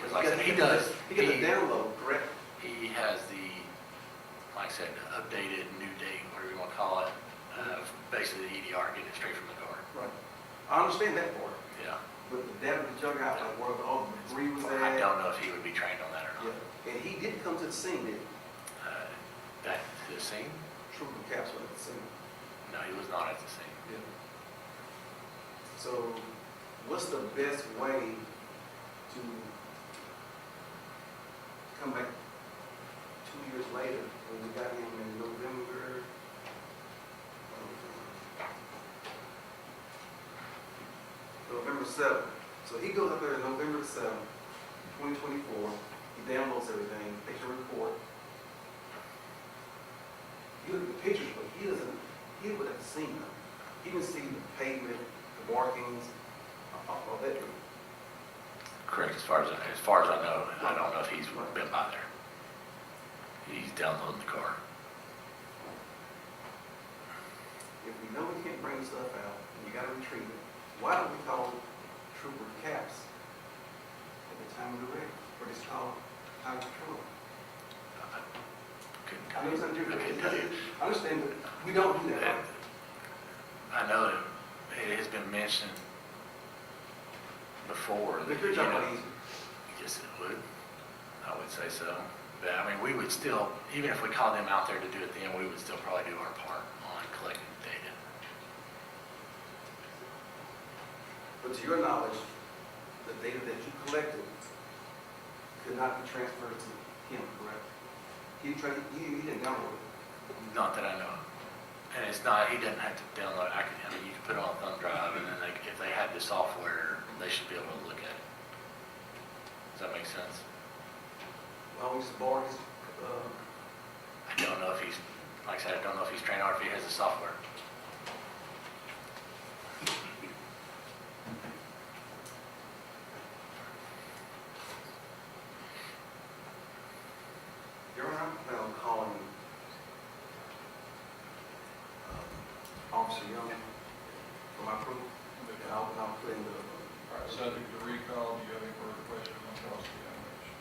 Because like I said, he does. He got the download, correct? He has the, like I said, updated new date, whatever you want to call it, basically the EDR, getting it straight from the car. Right. I understand that part. Yeah. But the data that y'all got, like where all the debris was at. I don't know if he would be trained on that or Yeah. not. And he did come to the scene, did he? That, the scene? Trooper Caps went to the scene. No, he was not at the scene. Yeah. So what's the best way to come back 2 years later when we got him in November? November 7th. So he goes up there on November 7th, 2024. He downloads everything, takes a report. You look at the pictures, but he wasn't at the scene though. He didn't see the pavement, the markings, all that. Correct, as far as I know, I don't know if he's been by there. He's downloading the car. If we know we can't bring stuff out and you gotta retrieve it, why don't we call Trooper Caps at the time of the wreck? Or just call Highway Patrol? I know it's not I can different. tell you. I understand, but we don't do that, right? I know that it has been mentioned before. If that, your you job know, was easy, yes, it would. I would say so. But I mean, we would still, even if we called them out there to do it then, we would still probably do our part on collecting data. but to your knowledge, the data that you collected could not be transferred to him, correct? He didn't download it. Not that I know of. And it's not, he doesn't have to download, I mean, you can put it on a thumb drive, and then if they have the software, they should be able to look at it. Does that make sense? Why don't we just borrow his, I don't know if he's, like I said, I don't know if he's trained or if he has the software. you're right, I plan on calling Officer Young for my proof, and I'll put in the, All right, subject to recall, do you have any further questions on cross examination?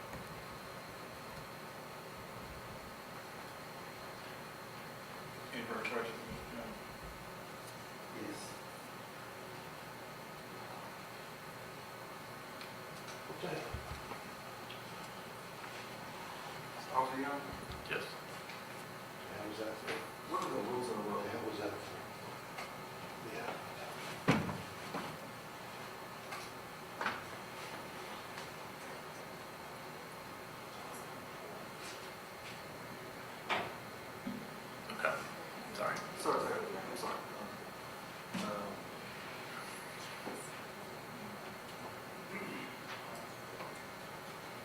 Any further questions, Mr. Jones? yes. Officer Young, Yes. How was that for? what are the rules of the road? How was that for? Yeah. Okay, sorry. Sorry, I'm sorry.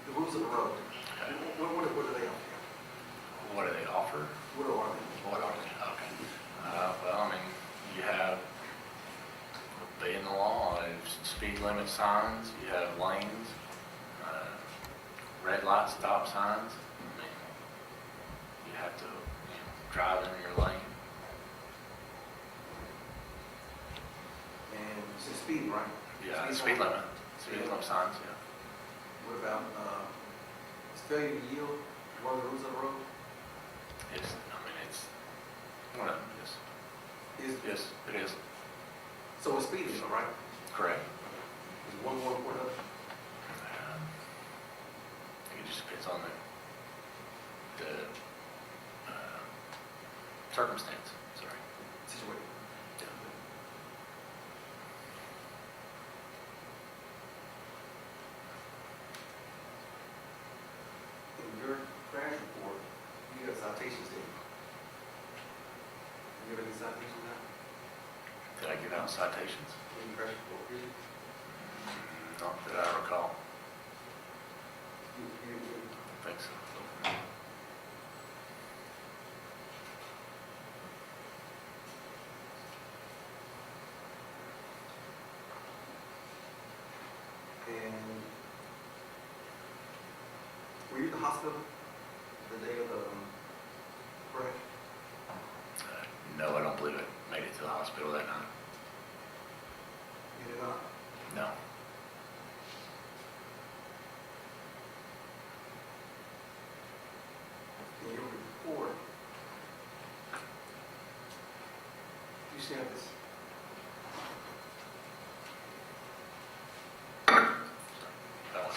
The rules of the road, what do they offer? What do they offer? What are they? What are they? Okay. Well, I mean, you have obeying the law, speed limit signs, you have lanes, red light stop signs. I mean, you have to, drive in your lane. And it's speed, right? Yeah, speed limit signs, yeah. What about, is failure to yield one of the rules of the road? It's, I mean, it's one of them, yes. Yes, it is. So it's speeding, right? Correct. Is one more important? I think it just depends on the circumstance, sorry. Situation. In your crash report, you got citations there. You have any citations now? Did I give out citations? In your crash report, did you? Not that I recall. You- I think so. And were you at the hospital the day of the crash? No, I don't believe it made it to the hospital that night. You did not? No. In your report, you see how this, That one.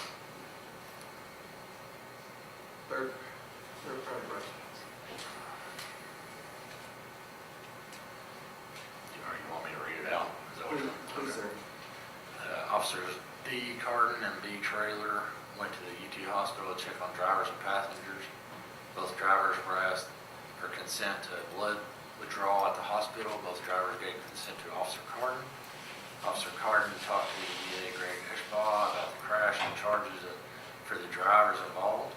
third party, right? You want me to read it out? Is that what Please, you're- please, sir. Officers D. Carden and B. Trailer went to the UT hospital to check on drivers and passengers. Both drivers were asked for consent to blood withdrawal at the hospital. Both drivers gave consent to Officer Carden. Officer Carden talked to the DA Greg Eschbaugh about the crash and charges for the drivers involved.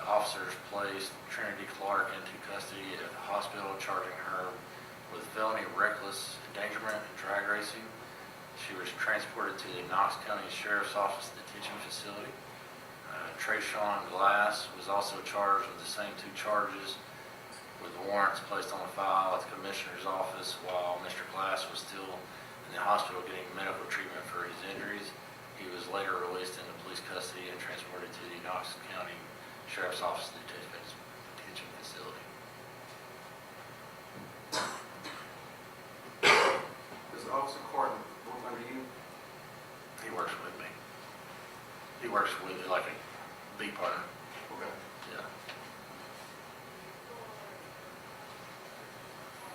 Officers placed Trinity Clark into custody at the hospital, charging her with felony reckless endangerment and drag racing. She was transported to the Knox County Sheriff's Office detention facility. Trayshawn Glass was also charged with the same two charges, with warrants placed on the file at the Commissioner's office while Mr. Glass was still in the hospital getting medical treatment for his injuries. He was later released into police custody and transported to the Knox County Sheriff's Office detention facility. works with it like a beat partner, Okay. yeah.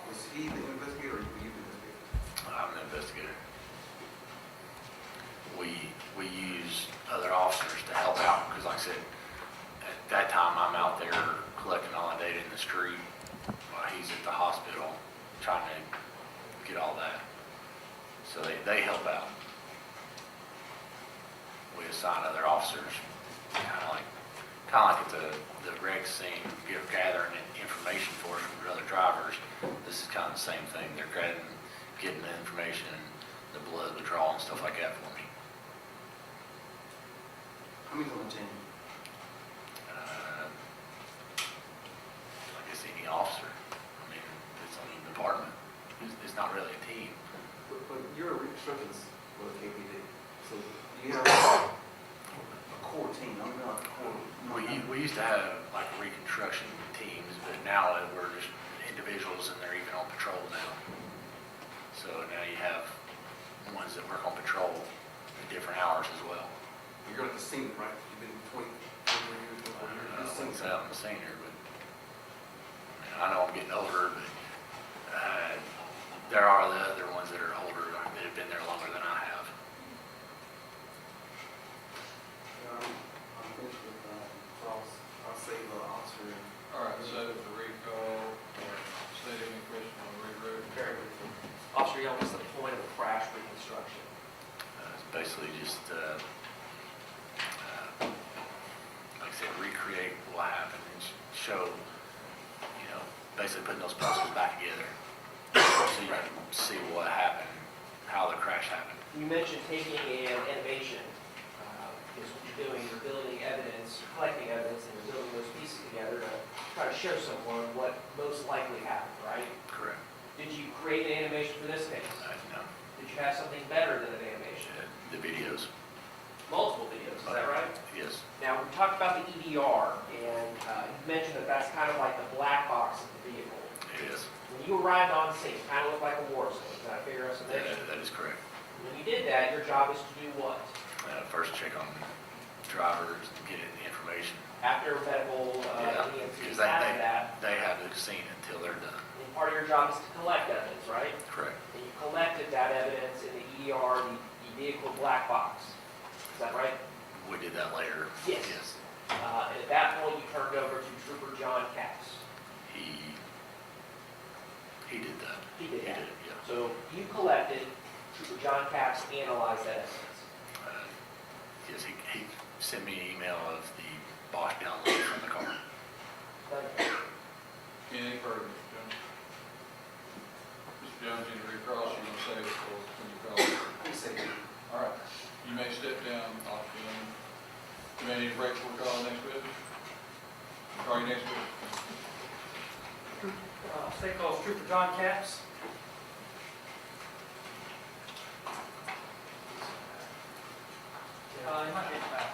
Was he the investigator or were you the investigator? I'm an investigator. We use other officers to help out, because like I said, at that time, I'm out there collecting all the data in the street, while he's at the hospital trying to get all that. So they help out. We assign other officers, kind of like at the wreck scene, gathering information for us from other drivers. This is kind of the same thing. They're getting the information, the blood withdrawal and stuff like that for me. How many's on the team? I guess any officer. I mean, it's on the department. It's not really a team. But you're a Reconstruction with KPD, so you have a core team. I'm not a core. We used to have like Reconstruction teams, but now we're just individuals and they're even on patrol now. So now you have ones that work on patrol at different hours as well. You're at the scene, right? You've been 20 years, 24 years. I You're wouldn't say the I'm a senior, but I know I'm getting older, but there are the other ones that are older that have been there longer than I have. I'm finished with, I'll say the officer. All right, so the recall, or state any question on reroute? Very briefly. Officer Young, what's the point of a crash reconstruction? It's basically just, like I said, recreate what happened and show, basically putting those puzzles back together so you can see what happened, how the crash happened. You mentioned taking an animation, is what you're doing, you're building evidence, you're collecting evidence, and you're building those pieces together to try to show someone what most likely happened, right? Correct. Did you create an animation for this case? No, Did you have something better than an animation? the videos. Multiple videos, is that right? Yes. Now, we talked about the EDR, and you mentioned that that's kind of like the black box of the vehicle. It is. When you arrived on scene, it kind of looked like a war zone. Is that a fair estimation? That is correct. When you did that, your job is to do what? First check on drivers, get the information. After medical, Yeah, EMTs, because after that, they haven't seen it until they're done. and part of your job is to collect evidence, right? Correct. And you collected that evidence in the EDR, the vehicle black box. Is that right? We did that later. Yes. And at that point, you turned over to Trooper John Katz. He did that. He did that. Yeah. So you collected, Trooper John Katz analyzed that evidence. Yes, he sent me an email of the Bosch download from the car. Any further, Mr. Jones? Mr. Jones, you recross, you want to say it for when you call? Please say it. All right, you may step down, Officer Young. You may need a break before calling next witness. Call your next witness. State calls Trooper John Katz. You might get back.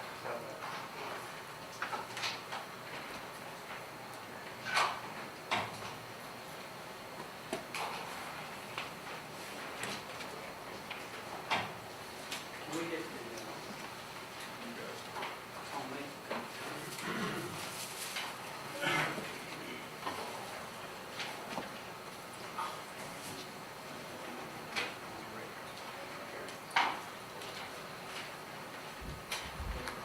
Can we get on me?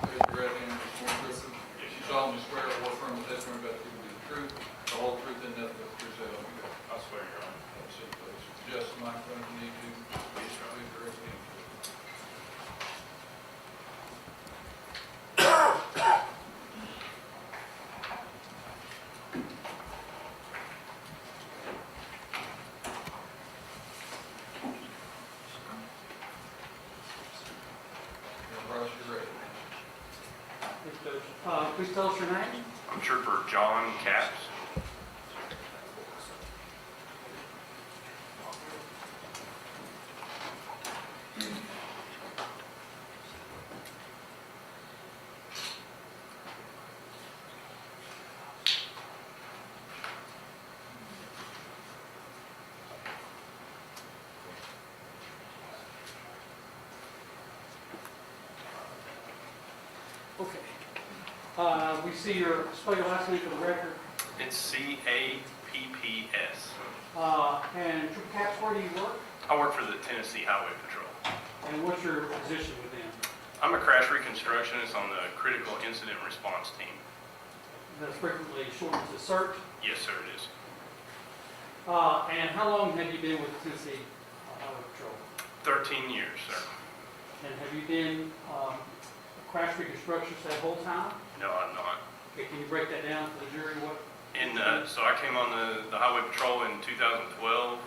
Raise your right hand and swear to truth. If you solemnly swear or affirm the testimony about the truth, the whole truth, and nothing but the truth, so help you God. I swear, Your Honor. Have a seat, please. Adjust the microphone if you need to. Please directly into it. Ross, you're ready. Please tell us your name. I'm Trooper John Katz. Okay. We see your, spell your last name for the record. It's CAPPS. And Triple Caps, where do you work? I work for the Tennessee Highway Patrol. And what's your position with them? I'm a crash reconstructionist on the critical incident response team. That's frequently shortened to CERT. Yes, sir, it is. And how long have you been with Tennessee Highway Patrol? 13 years, sir. And have you been crash reconstructionist that whole time? No, I'm not. Okay, can you break that down for the jury? What? So I came on the Highway Patrol in 2012.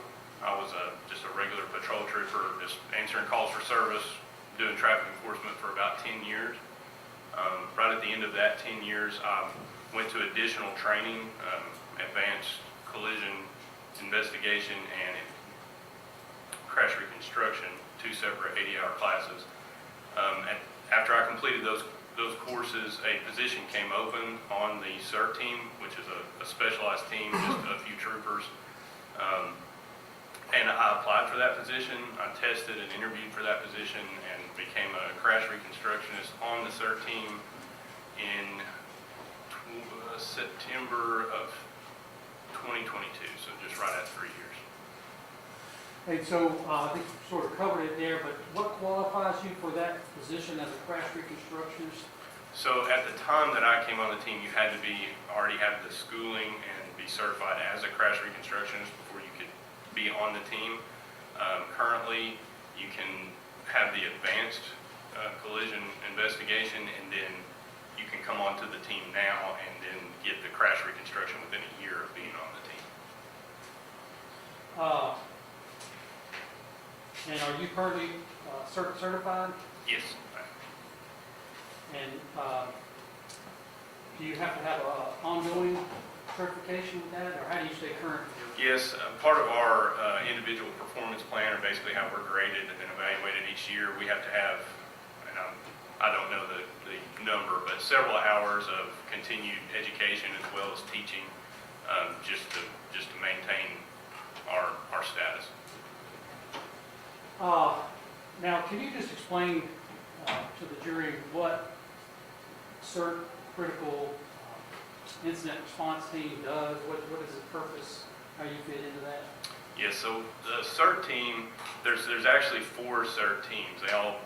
I was just a regular patrol trooper, just answering calls for service, doing traffic enforcement for about 10 years. Right at the end of that 10 years, I went to additional training, advanced collision investigation and crash reconstruction, 2 separate 80-hour classes. After I completed those courses, a position came open on the CERT team, which is a specialized team, just a few troopers. And I applied for that position. I tested and interviewed for that position and became a crash reconstructionist on the CERT team in September of 2022, so just right at 3 years. And so I think you sort of covered it there, but what qualifies you for that position as a crash reconstructionist? So at the time that I came on the team, you had to already have the schooling and be certified as a crash reconstructionist before you could be on the team. Currently, you can have the advanced collision investigation, and then you can come onto the team now and then get the crash reconstruction within a year of being on the team. And are you currently certified? Yes. And do you have to have an ongoing certification with that, or how do you stay current with your? Yes, part of our individual performance plan, or basically how we're graded and evaluated each year, we have to have, and I don't know the number, but several hours of continued education as well as teaching, just to maintain our status. Now, can you just explain to the jury what CERT Critical Incident Response Team does? What is its purpose? How you fit into that? Yes, so the CERT team, there's actually 4 CERT teams. They all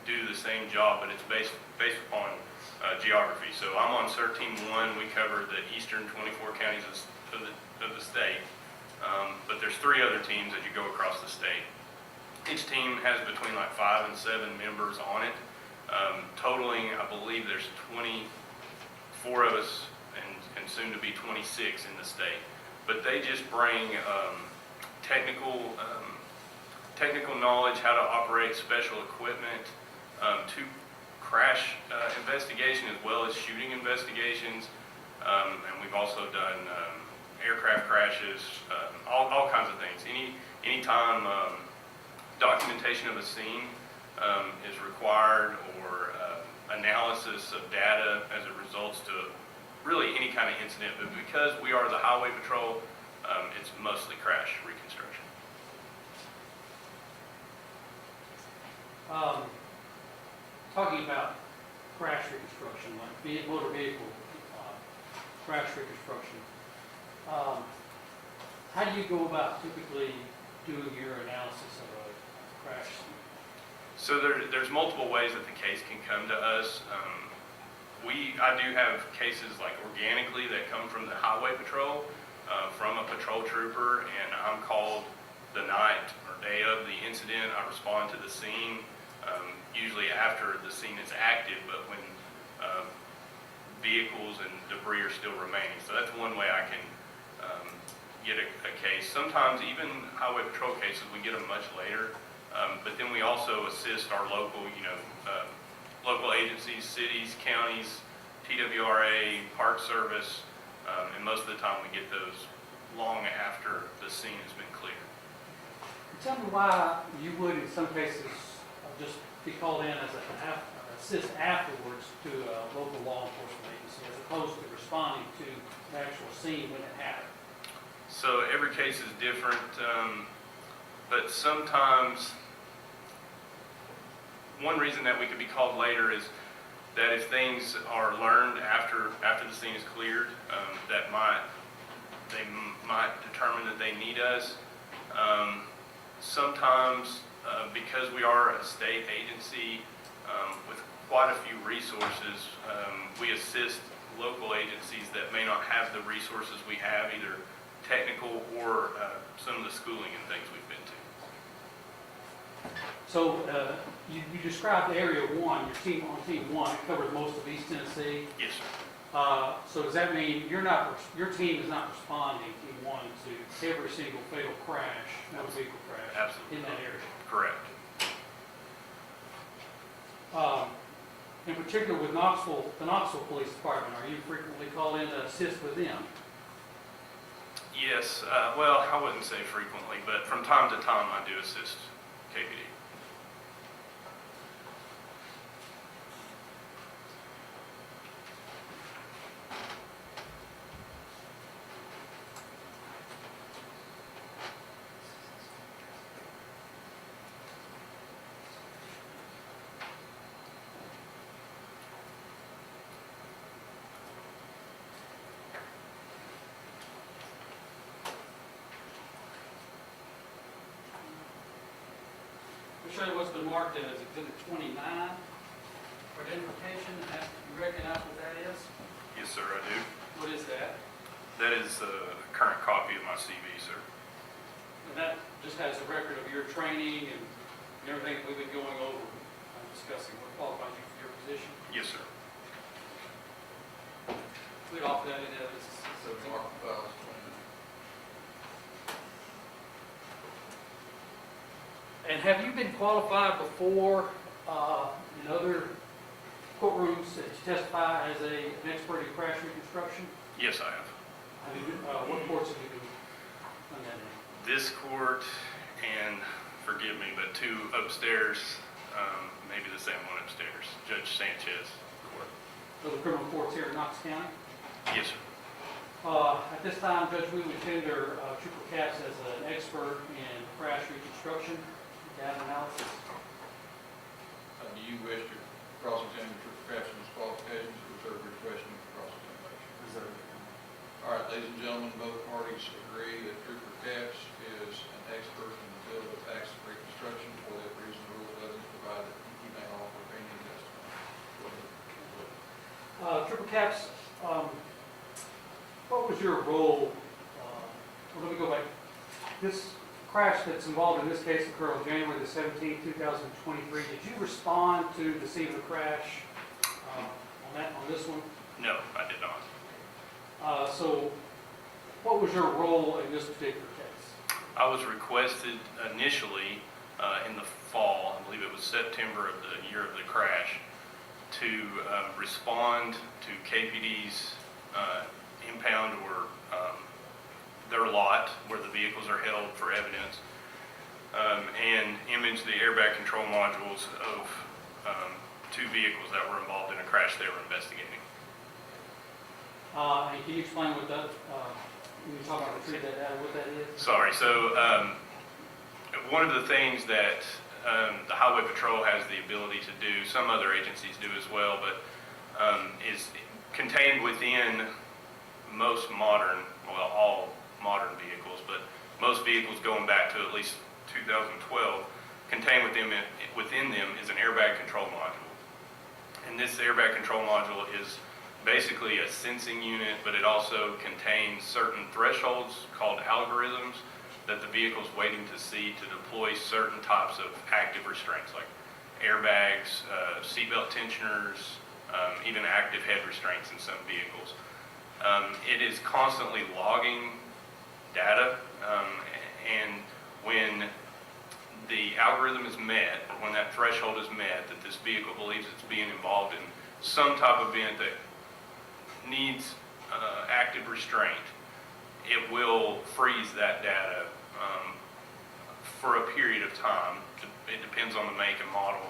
do the same job, but it's based upon geography. So I'm on CERT Team 1. We cover the eastern 24 counties of the state. But there's 3 other teams as you go across the state. Each team has between like 5 and 7 members on it. Totaling, I believe there's 24 of us and soon to be 26 in the state. But they just bring technical knowledge, how to operate special equipment to crash investigation as well as shooting investigations. And we've also done aircraft crashes, all kinds of things. Anytime documentation of a scene is required, or analysis of data as it results to really any kind of incident, but because we are the Highway Patrol, it's mostly crash reconstruction. Talking about crash reconstruction, like motor vehicle crash reconstruction, how do you go about typically doing your analysis of a crash scene? So there's multiple ways that the case can come to us. I do have cases like organically that come from the Highway Patrol, from a patrol trooper, and I'm called the night or day of the incident. I respond to the scene, usually after the scene is active, but when vehicles and debris are still remaining. So that's one way I can get a case. Sometimes even Highway Patrol cases, we get them much later. But then we also assist our local, local agencies, cities, counties, TWRA, Park Service, and most of the time we get those long after the scene has been cleared. Tell me why you would, in some cases, just be called in as an assist afterwards to a local law enforcement agency, as opposed to responding to the actual scene when it happened. So every case is different, but sometimes one reason that we could be called later is that if things are learned after the scene is cleared, they might determine that they need us. Sometimes, because we are a state agency with quite a few resources, we assist local agencies that may not have the resources we have, either technical or some of the schooling and things we've been to. So you described Area 1, your team on Team 1, it covers most of East Tennessee. Yes, sir. So does that mean your team is not responding, Team 1, to every single fatal crash, motor vehicle crash Absolutely. in that area? Correct. In particular with Knoxville, the Knoxville Police Department, are you frequently called in to assist with them? Yes, well, I wouldn't say frequently, but from time to time I do assist KPD. I'll show you what's been marked as Exhibit 29, identification. You recognize what that is? Yes, sir, I do. What is that? That is a current copy of my CV, sir. And that just has a record of your training and everything that we've been going over, discussing what qualifies you for your position. Yes, sir. We'd offer that in evidence. So Mark files 29. And have you been qualified before in other courtrooms that you testify as an expert in crash reconstruction? Yes, I have. What courts have you been on that in? This court and, forgive me, but two upstairs, maybe the same one upstairs, Judge Sanchez Court. Other criminal courts here in Knox County? Yes, sir. At this time, Judge, we would tender Trooper Capps as an expert in crash reconstruction, data analysis. Do you wish to cross-examine Trooper Capps on his qualifications or reserve your question for cross-examination? Reserve. All right, ladies and gentlemen, both parties agree that Trooper Capps is an expert in the field of accident reconstruction. For that reason, the rule of evidence provides that he may offer opinion and testimony. Trooper Capps, what was your role? Well, let me go back. This crash that's involved in this case occurred on January the 17th, 2023. Did you respond to the scene of the crash on this one? No, I did not. So what was your role in this particular case? I was requested initially in the fall, I believe it was September of the year of the crash, to respond to KPD's impound or their lot where the vehicles are held for evidence, and image the airbag control modules of two vehicles that were involved in a crash they were investigating. And can you explain what that, when you talk about retrieve that data, what that is? Sorry, so one of the things that the Highway Patrol has the ability to do, some other agencies do as well, but is contained within most modern, well, all modern vehicles, but most vehicles going back to at least 2012, contained within them is an airbag control module. And this airbag control module is basically a sensing unit, but it also contains certain thresholds called algorithms that the vehicle's waiting to see to deploy certain types of active restraints, like airbags, seatbelt tensioners, even active head restraints in some vehicles. It is constantly logging data, and when the algorithm is met, when that threshold is met, that this vehicle believes it's being involved in some type of event that needs active restraint, it will freeze that data for a period of time. It depends on the make and model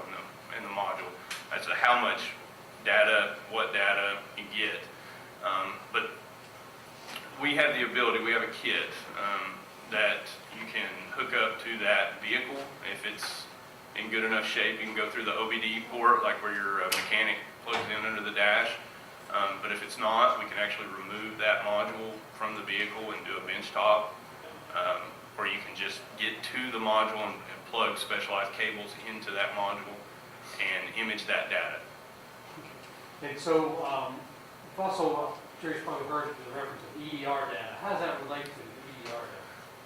and the module as to how much data, what data you get. But we have the ability, we have a kit that you can hook up to that vehicle. If it's in good enough shape, you can go through the OBD port, like where your mechanic plugs in under the dash. But if it's not, we can actually remove that module from the vehicle and do a bench top. Or you can just get to the module and plug specialized cables into that module and image that data. And so, you've also, Jerry's probably heard the reference of EDR data. How does that relate to the EDR data?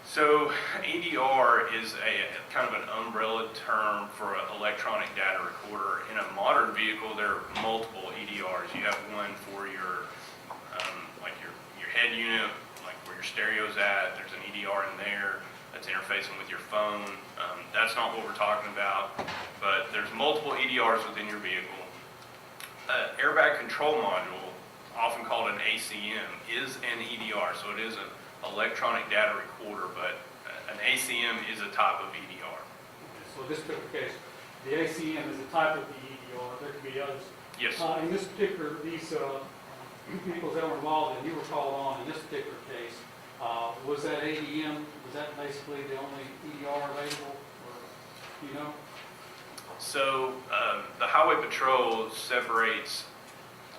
So EDR is a kind of an umbrella term for an electronic data recorder. In a modern vehicle, there are multiple EDRs. You have one for your like your head unit, like where your stereo's at. There's an EDR in there that's interfacing with your phone. That's not what we're talking about, but there's multiple EDRs within your vehicle. Airbag control module, often called an ACM, is an EDR, so it is an electronic data recorder, but an ACM is a type of EDR. So in this particular case, the ACM is a type of the EDR. There could be others. Yes. In this particular, these vehicles that were involved and you were called on in this particular case, was that ADM, was that basically the only EDR available? Or, you know? So the Highway Patrol separates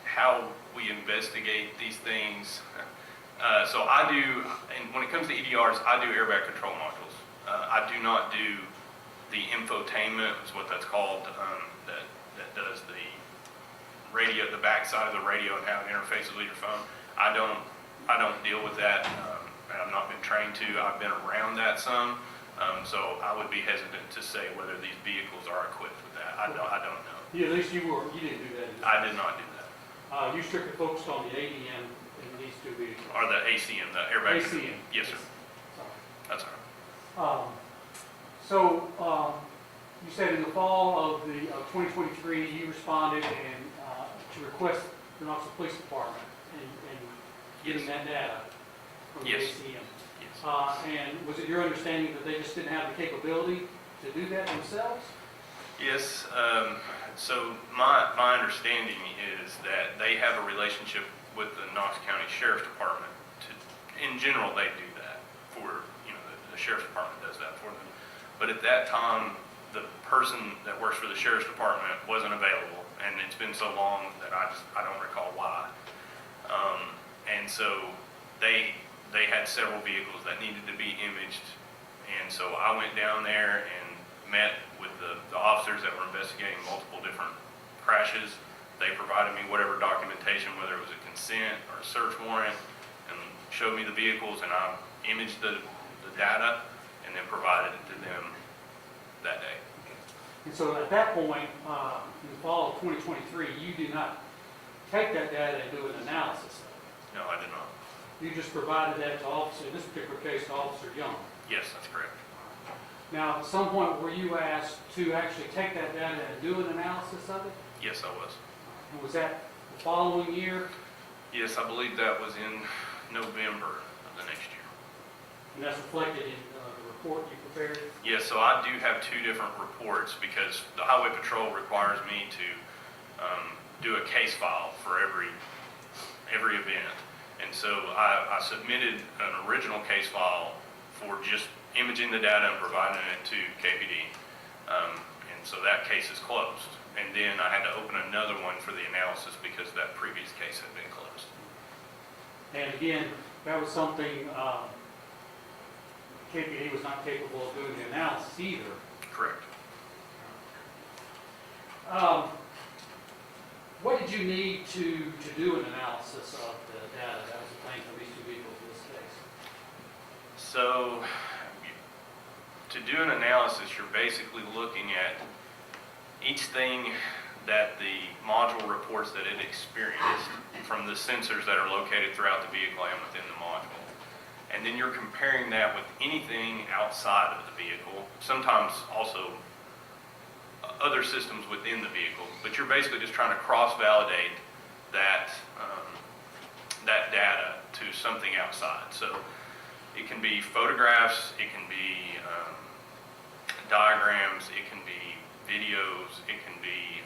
how we investigate these things. So I do, and when it comes to EDRs, I do airbag control modules. I do not do the infotainment, is what that's called, that does the radio, the backside of the radio and how it interfaces with your phone. I don't deal with that. I've not been trained to. I've been around that some. So I would be hesitant to say whether these vehicles are equipped with that. I don't know. Yeah, at least you didn't do that. I did not do that. You strictly focused on the ADM in these two vehicles. Or the ACM, the airbag. ACM. Yes, sir. Sorry. That's all right. So, you said in the fall of the 2023, you responded and to request the Knoxville Police Department and getting that data from the Yes. ACM. Yes. And was it your understanding that they just didn't have the capability to do that themselves? Yes. So my understanding is that they have a relationship with the Knox County Sheriff's Department. In general, they do that for, the Sheriff's Department does that for them. But at that time, the person that works for the Sheriff's Department wasn't available, and it's been so long that I don't recall why. And so they had several vehicles that needed to be imaged, and so I went down there and met with the officers that were investigating multiple different crashes. They provided me whatever documentation, whether it was a consent or a search warrant, and showed me the vehicles, and I imaged the data and then provided it to them that day. And so at that point, in the fall of 2023, you did not take that data and do an analysis of it. No, I did not. You just provided that to Officer, in this particular case, to Officer Young. Yes, that's correct. Now, at some point, were you asked to actually take that data and do an analysis of it? Yes, I was. And was that the following year? Yes, I believe that was in November of the next year. And that's reflected in the report you prepared? Yes, so I do have two different reports because the Highway Patrol requires me to do a case file for every event. And so I submitted an original case file for just imaging the data and providing it to KPD. And so that case is closed. And then I had to open another one for the analysis because that previous case had been closed. And again, that was something KPD was not capable of doing the analysis either. Correct. What did you need to do an analysis of the data that was obtained from these two vehicles in this case? So to do an analysis, you're basically looking at each thing that the module reports that it experienced from the sensors that are located throughout the vehicle and within the module. And then you're comparing that with anything outside of the vehicle, sometimes also other systems within the vehicle, but you're basically just trying to cross-validate that, that data to something outside. So it can be photographs, it can be diagrams, it can be videos, it can be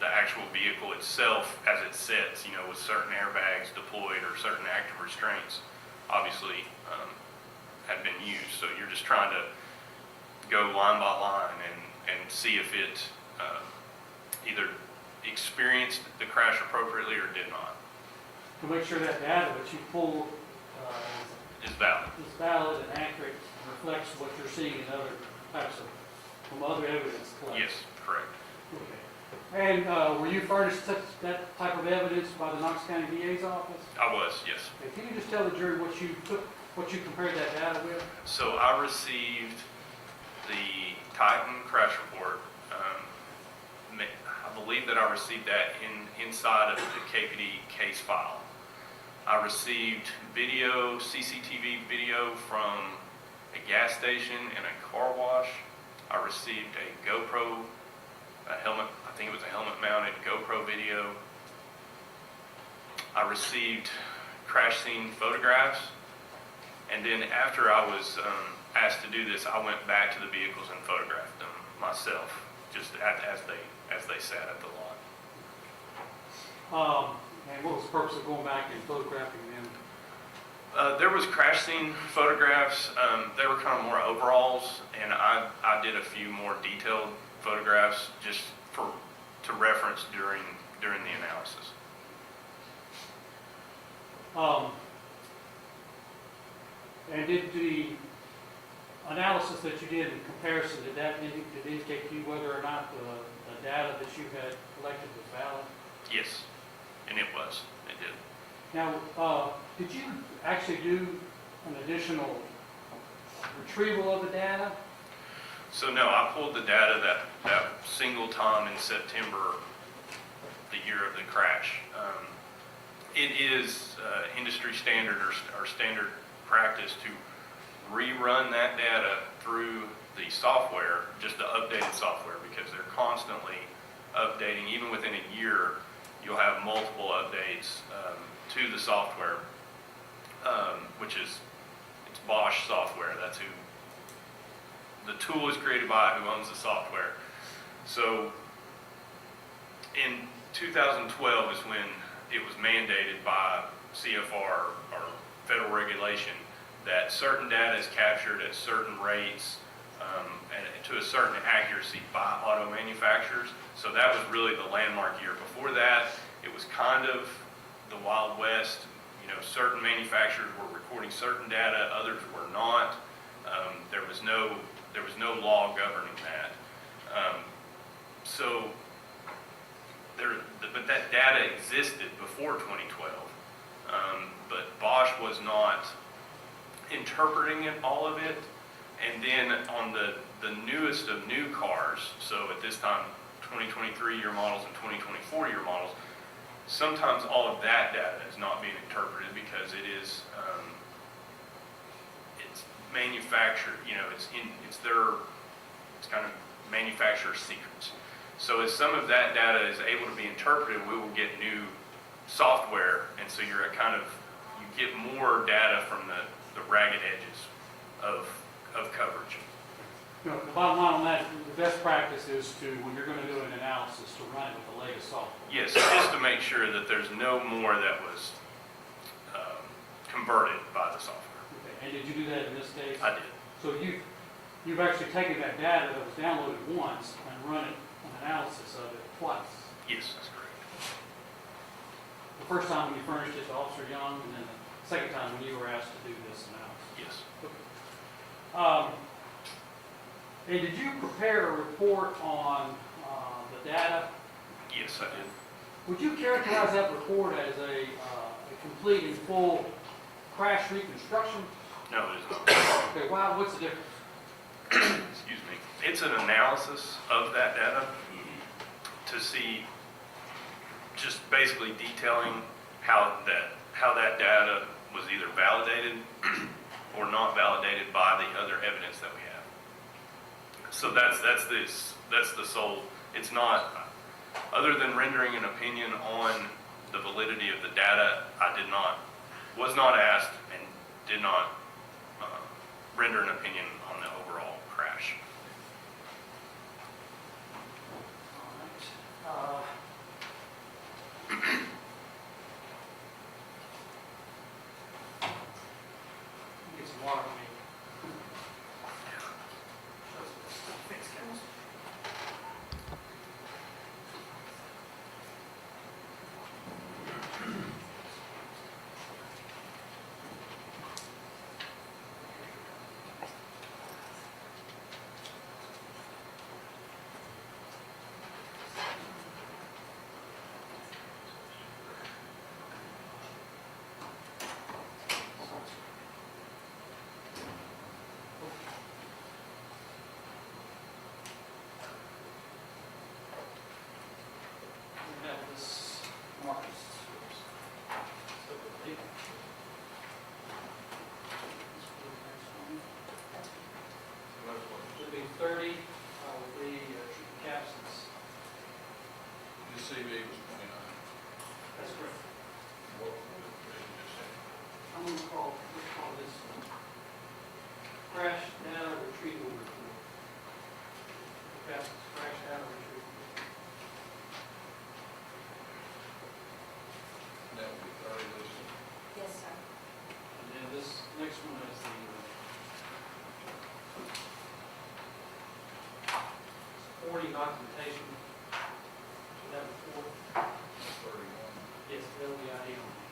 the actual vehicle itself as it sits, with certain airbags deployed or certain active restraints, obviously, have been used. So you're just trying to go line by line and see if it either experienced the crash appropriately or did not, To make sure that data that you pull is valid. is valid and accurate, and reflects what you're seeing in other types of, from other evidence collected. Yes, correct. Okay. And were you furnished that type of evidence by the Knox County DA's office? I was, yes. Okay, can you just tell the jury what you compared that data with? So I received the Titan crash report. I believe that I received that inside of the KPD case file. I received video, CCTV video from a gas station and a car wash. I received a GoPro, a helmet, I think it was a helmet-mounted GoPro video. I received crash scene photographs. And then after I was asked to do this, I went back to the vehicles and photographed them myself, just as they sat at the lot. And what was the purpose of going back and photographing them? There was crash scene photographs. They were kind of more overalls, and I did a few more detailed photographs just to reference during the analysis. And did the analysis that you did in comparison, did that indicate to you whether or not the data that you had collected was valid? Yes, and it was. It did. Now, did you actually do an additional retrieval of the data? So no, I pulled the data that single time in September, the year of the crash. It is industry standard or standard practice to rerun that data through the software, just the updated software, because they're constantly updating. Even within a year, you'll have multiple updates to the software, which is, it's Bosch software. That's who the tool is created by, who owns the software. So in 2012 is when it was mandated by CFR or federal regulation that certain data is captured at certain rates and to a certain accuracy by auto manufacturers. So that was really the landmark year. Before that, it was kind of the Wild West. You know, certain manufacturers were recording certain data, others were not. There was no law governing that. But that data existed before 2012. But Bosch was not interpreting all of it. And then on the newest of new cars, so at this time, 2023 year models and 2024 year models, sometimes all of that data is not being interpreted because it is, it's manufactured, you know, it's kind of manufacturer secrets. So as some of that data is able to be interpreted, we will get new software, and so you get more data from the ragged edges of coverage. You know, the bottom line on that, the best practice is to, when you're going to do an analysis, to run it with the latest software. Yes, just to make sure that there's no more that was converted by the software. Okay. And did you do that in this case? I did. So you've actually taken that data that was downloaded once and run it an analysis of it twice. Yes, that's correct. The first time when you furnished it to Officer Young, and then the second time when you were asked to do this analysis. Yes. And did you prepare a report on the data? Yes, I did. Would you characterize that report as a complete and full crash reconstruction? No, it is not. Okay, wow, what's the difference? Excuse me. It's an analysis of that data to see, just basically detailing how that data was either validated or not validated by the other evidence that we have. So that's the sole. It's not, other than rendering an opinion on the validity of the data, was not asked and did not render an opinion on the overall crash. All right. Get some water for me. Thanks, guys. crash data retrieval report. Fastest crash data retrieval. That would be 30, Lisa. Yes, sir. And then this next one is the supporting documentation. Should that report? That's 31. Yes, LBID only.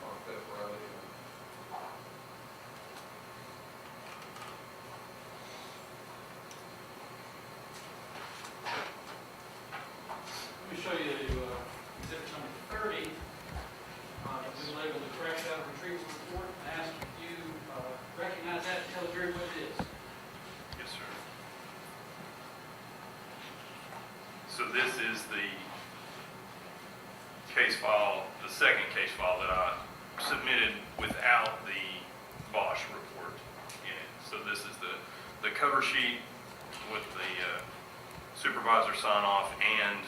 Mark that right in. Let me show you exhibit number 30. We labeled the crash data retrieval report and ask if you recognize that and tell the jury what it is. Yes, sir. So this is the case file, the second case file that I submitted without the Bosch report in it. So this is the cover sheet with the supervisor sign off and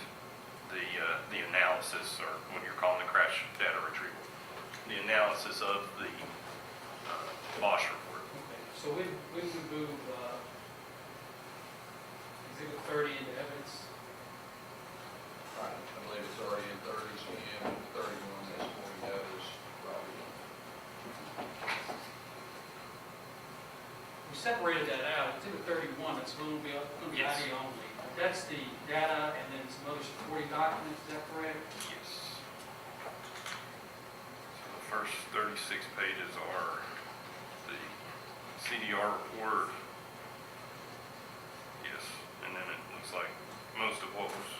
the analysis, or what you're calling the crash data retrieval report. The analysis of the Bosch report. Okay, so we can move exhibit 30 into evidence. Right. I believe it's already in 30, so yeah, 31, that's what we have is right in. We separated that out. Exhibit 31, that's going to be Yes. ID only. That's the data and then some other supporting documents, is that correct? Yes. So the first 36 pages are the CDR report. Yes, and then it looks like most of what was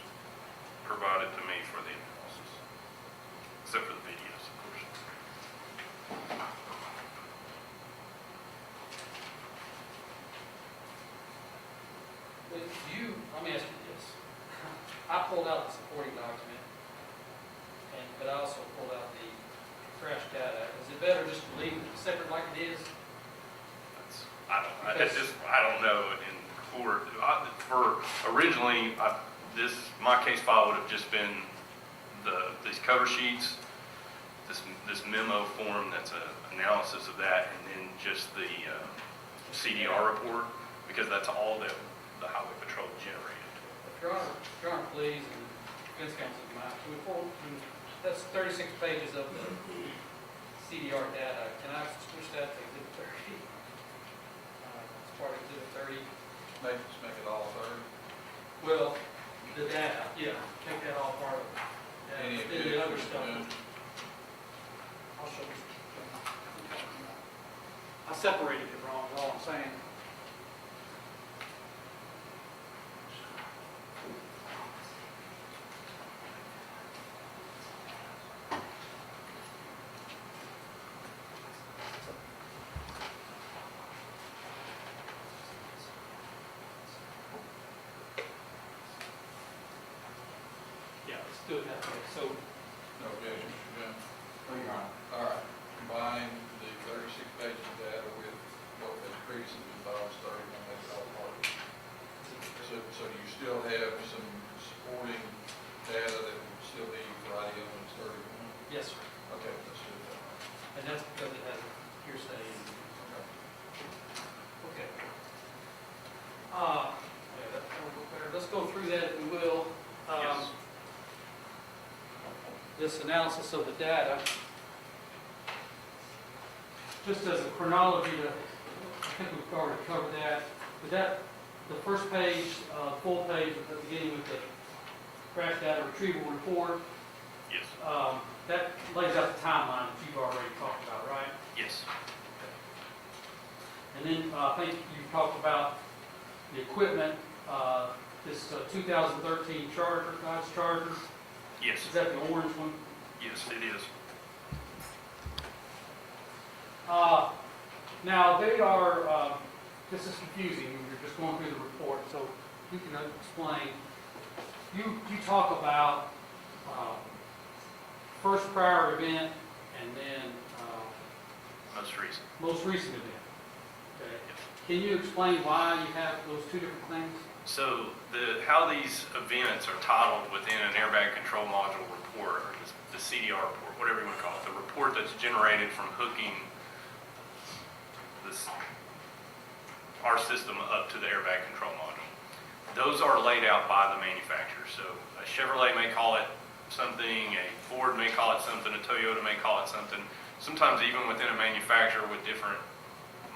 provided to me for the analysis, except for the videos, of course. Let me ask you this. I pulled out the supporting document, but I also pulled out the crash data. Is it better just to leave it separate like it is? I don't know in court. Originally, my case file would have just been these cover sheets, this memo form that's an analysis of that, and then just the CDR report, because that's all that the Highway Patrol generated. Your Honor, please, and defense counsel, that's 36 pages of the CDR data. Can I switch that to exhibit 30? It's part of exhibit 30. Just make it all 30. Well, the data, yeah, take that all part of it. Any Then the other objection? stuff. I'll show you. I separated it wrong, is all I'm saying. Yeah, let's do it that way. So, No objection, Mr. Jones? No, Your Honor. All right, combining the 36 pages of data with what has previously been filed as 31, make it all part of it. So do you still have some supporting data that would still be for ID on as 31? yes, sir. Okay, let's do that. And that's because it has a hearsay. Okay. Okay. Yeah, that'll go better. Let's go through that if we will. Yes. This analysis of the data, just as a chronology, I think we've already covered that. But the first page, full page at the beginning with the crash data retrieval report, Yes. that lays out the timeline that you've already talked about, right? Yes. And then I think you talked about the equipment, this 2013 Charger, Dodge Charger. Yes. Is that the orange one? Yes, it is. Now, they are, this is confusing, you're just going through the report, so you can explain. You talk about first prior event and then Most recent. most recent event. Okay. Can you explain why you have those two different things? So how these events are titled within an airbag control module report, or the CDR report, whatever you want to call it, the report report that's generated from hooking this, our system up to the airbag control module. Those are laid out by the manufacturer. So a Chevrolet may call it something, a Ford may call it something, a Toyota may call it something. Sometimes even within a manufacturer with different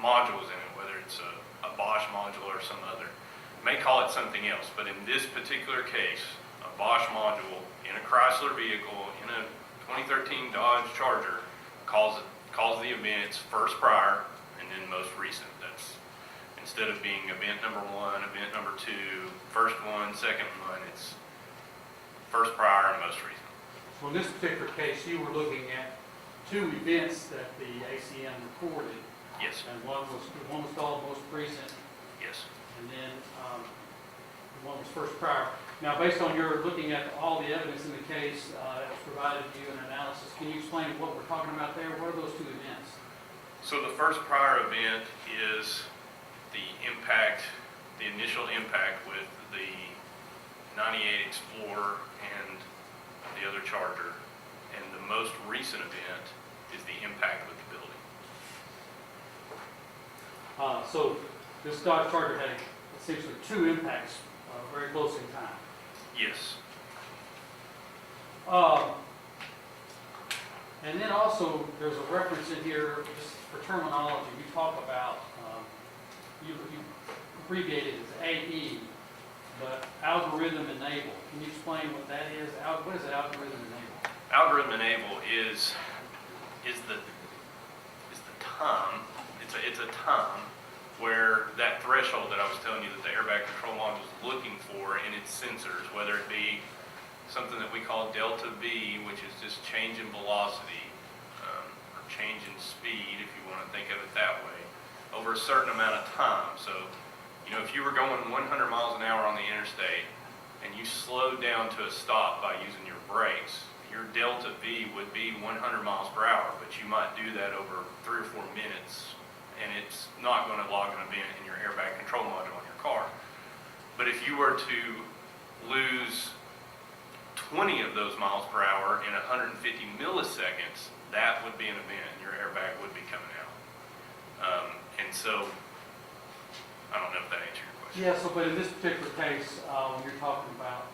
modules in it, whether it's a Bosch module or some other, may call it something else. But in this particular case, a Bosch module in a Chrysler vehicle, in a 2013 Dodge Charger, calls the events first prior and then most recent. That's instead of being event number 1, event number 2, first one, second one, it's first prior and most recent. So in this particular case, you were looking at 2 events that the ACM recorded, Yes, and one was called most recent, yes. and then one was first prior. Now, based on your looking at all the evidence in the case that was provided to you in analysis, can you explain what we're talking about there? What are those 2 events? So the first prior event is the impact, the initial impact with the 98 Explorer and the other Charger. And the most recent event is the impact with the building. So this Dodge Charger had essentially 2 impacts very close in time. Yes. And then also, there's a reference in here, just for terminology, you talk about, you abbreviate it as AE, but algorithm enable. Can you explain what that is? What is algorithm enable? Algorithm enable is the time, it's a time where that threshold that I was telling you that the airbag control module is looking for in its sensors, whether it be something that we call delta V, which is just change in velocity, or change in speed, if you want to think of it that way, over a certain amount of time. So, you know, if you were going 100 miles an hour on the interstate and you slowed down to a stop by using your brakes, your delta V would be 100 miles per hour, but you might do that over 3 or 4 minutes, and it's not going to log an event in your airbag control module on your car. But if you were to lose 20 of those miles per hour in 150 milliseconds, that would be an event, and your airbag would be coming out. And so, I don't know if that answered your question. Yeah, so, but in this particular case, when you're talking about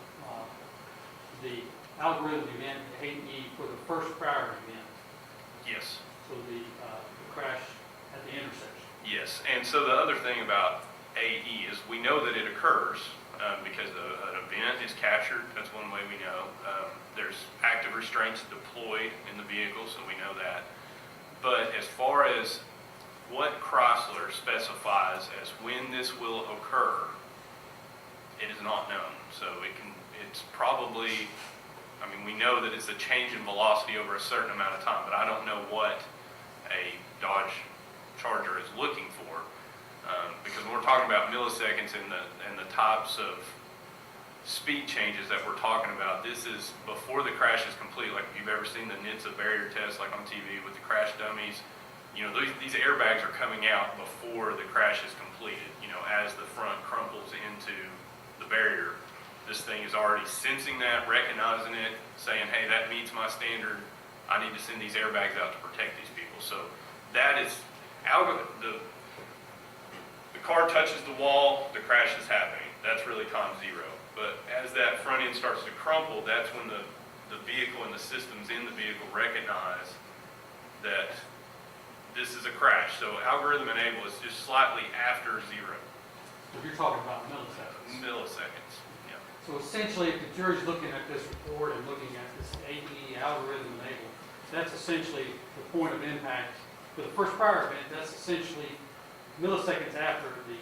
the algorithm event, AE, for the first prior event, Yes. so the crash at the intersection. Yes, and so the other thing about AE is we know that it occurs because an event is captured. That's one way we know. There's active restraints deployed in the vehicle, so we know that. But as far as what Chrysler specifies as when this will occur, it is not known. So it's probably, I mean, we know that it's a change in velocity over a certain amount of time, but I don't know what a Dodge Charger is looking for, because when we're talking about milliseconds and the types of speed changes that we're talking about, this is before the crash is complete. Like if you've ever seen the NHTSA barrier test, like on TV with the crash dummies, you know, these airbags are coming out before the crash is completed. You know, as the front crumples into the barrier, this thing is already sensing that, recognizing it, saying, hey, that meets my standard. I need to send these airbags out to protect these people. So that is the car touches the wall, the crash is happening. That's really time 0. But as that front end starts to crumple, that's when the vehicle and the systems in the vehicle recognize that this is a crash. So algorithm enable is just slightly after 0. So you're talking about milliseconds. Milliseconds, yeah. So essentially, if the jury's looking at this report and looking at this AE algorithm enabled, that's essentially the point of impact. For the first prior event, that's essentially milliseconds after the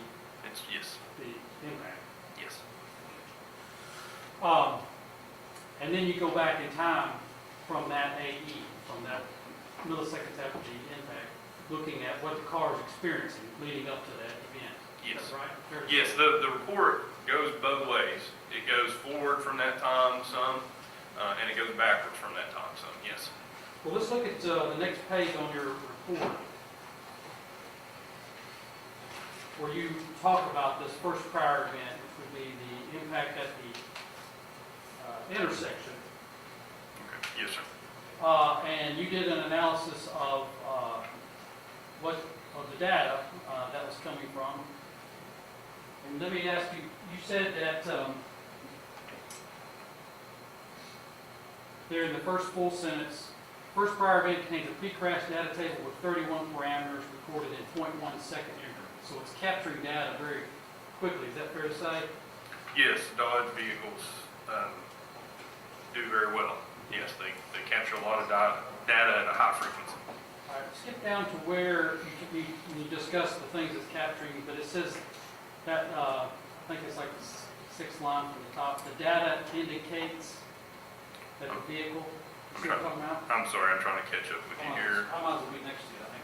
Yes, impact. yes. And then you go back in time from that AE, from that milliseconds after the impact, looking at what the car is experiencing leading up to that event. Yes. Is that right? Yes, the report goes both ways. It goes forward from that time some, and it goes backwards from that time some, yes. Well, let's look at the next page on your report, where you talk about this first prior event, which would be the impact at the intersection. Okay. Yes, sir. And you did an analysis of the data that was coming from. And let me ask you, you said that there in the first full sentence, first prior event contains a pre-crash data table with 31 parameters recorded in 0.1 second increments. So it's capturing data very quickly. Is that fair to say? Yes, Dodge vehicles do very well. Yes, they capture a lot of data at a high frequency. All right, skip down to where you discuss the things it's capturing, but it says that, I think it's like the sixth line from the top, the data indicates that the vehicle, see what I'm talking about? I'm sorry, I'm trying to catch up with you here. I might as well be next to you, I think.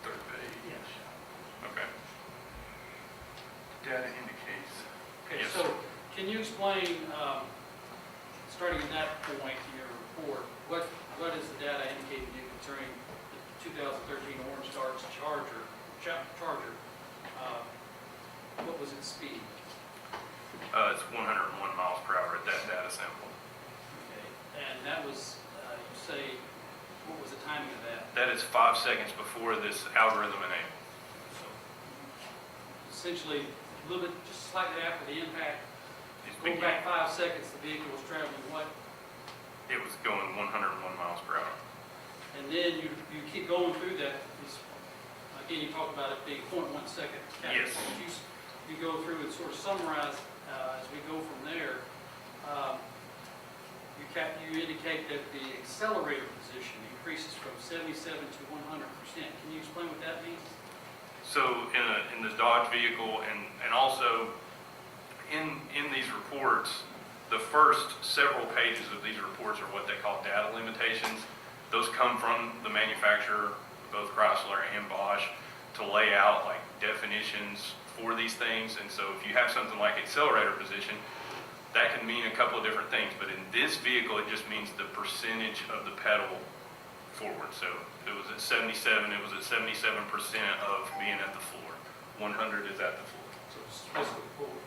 Third page. Yes. Okay. Data indicates. Okay, Yes. so can you explain, starting at that point in your report, what is the data indicating you concerning the 2013 Orange Star's Charger? What was its speed? It's 101 miles per hour at that data sample. Okay, and that was, you say, what was the timing of that? That is 5 seconds before this algorithm enabled. So essentially, a little bit, just slightly after the impact, It's going back 5 seconds, the vehicle was traveling what? It was going 101 miles per hour. And then you keep going through that. Again, you talked about it being 0.1 second. Yes. You go through and sort of summarize as we go from there. You indicate that the accelerator position increases from 77 to 100%. Can you explain what that means? So in the Dodge vehicle and also in these reports, the first several pages of these reports are what they call data limitations. Those come from the manufacturer, both Chrysler and Bosch, to lay out like definitions for these things. And so if you have something like accelerator position, that can mean a couple of different things. But in this vehicle, it just means the percentage of the pedal forward. So if it was at 77, it was at 77% of being at the floor. 100 is at the floor. So it's basically forward.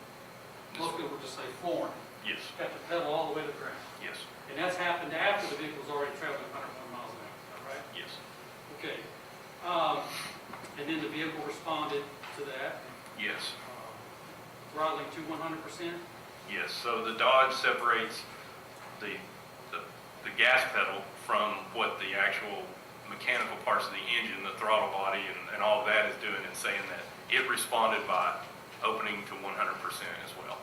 Most people would just say flooring. Yes, Got the pedal all the way to the ground. yes, And that's happened after the vehicle's already traveling 101 miles an hour, is that right? yes. Okay. And then the vehicle responded to that, Yes, throttling to 100%? yes. So the Dodge separates the gas pedal from what the actual mechanical parts of the engine, the throttle body, and all of that is doing, and saying that it responded by opening to 100% as well.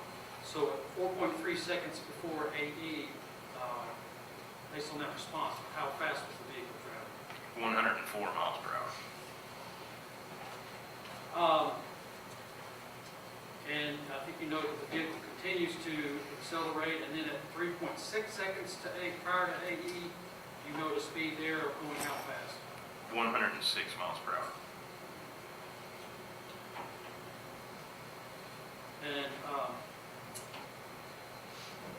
So at 4.3 seconds before AE, based on that response, how fast was the vehicle traveling? 104 miles per hour. And I think you know that the vehicle continues to accelerate, and then at 3.6 seconds to prior to AE, you know the speed there of going how fast? 106 miles per hour. And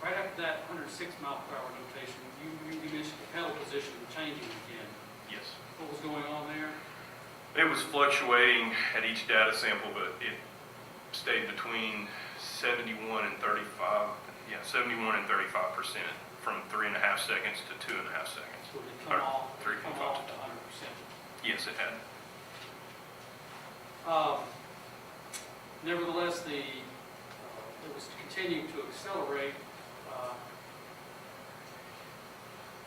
right after that 106 mile per hour notation, you mentioned the pedal position changing again. Yes. What was going on there? It was fluctuating at each data sample, but it stayed between 71 and 35, 71 and 35% from 3.5 seconds to 2.5 seconds. So it come off, Three come point off five. to 100%. Yes, it had. Nevertheless, it was continuing to accelerate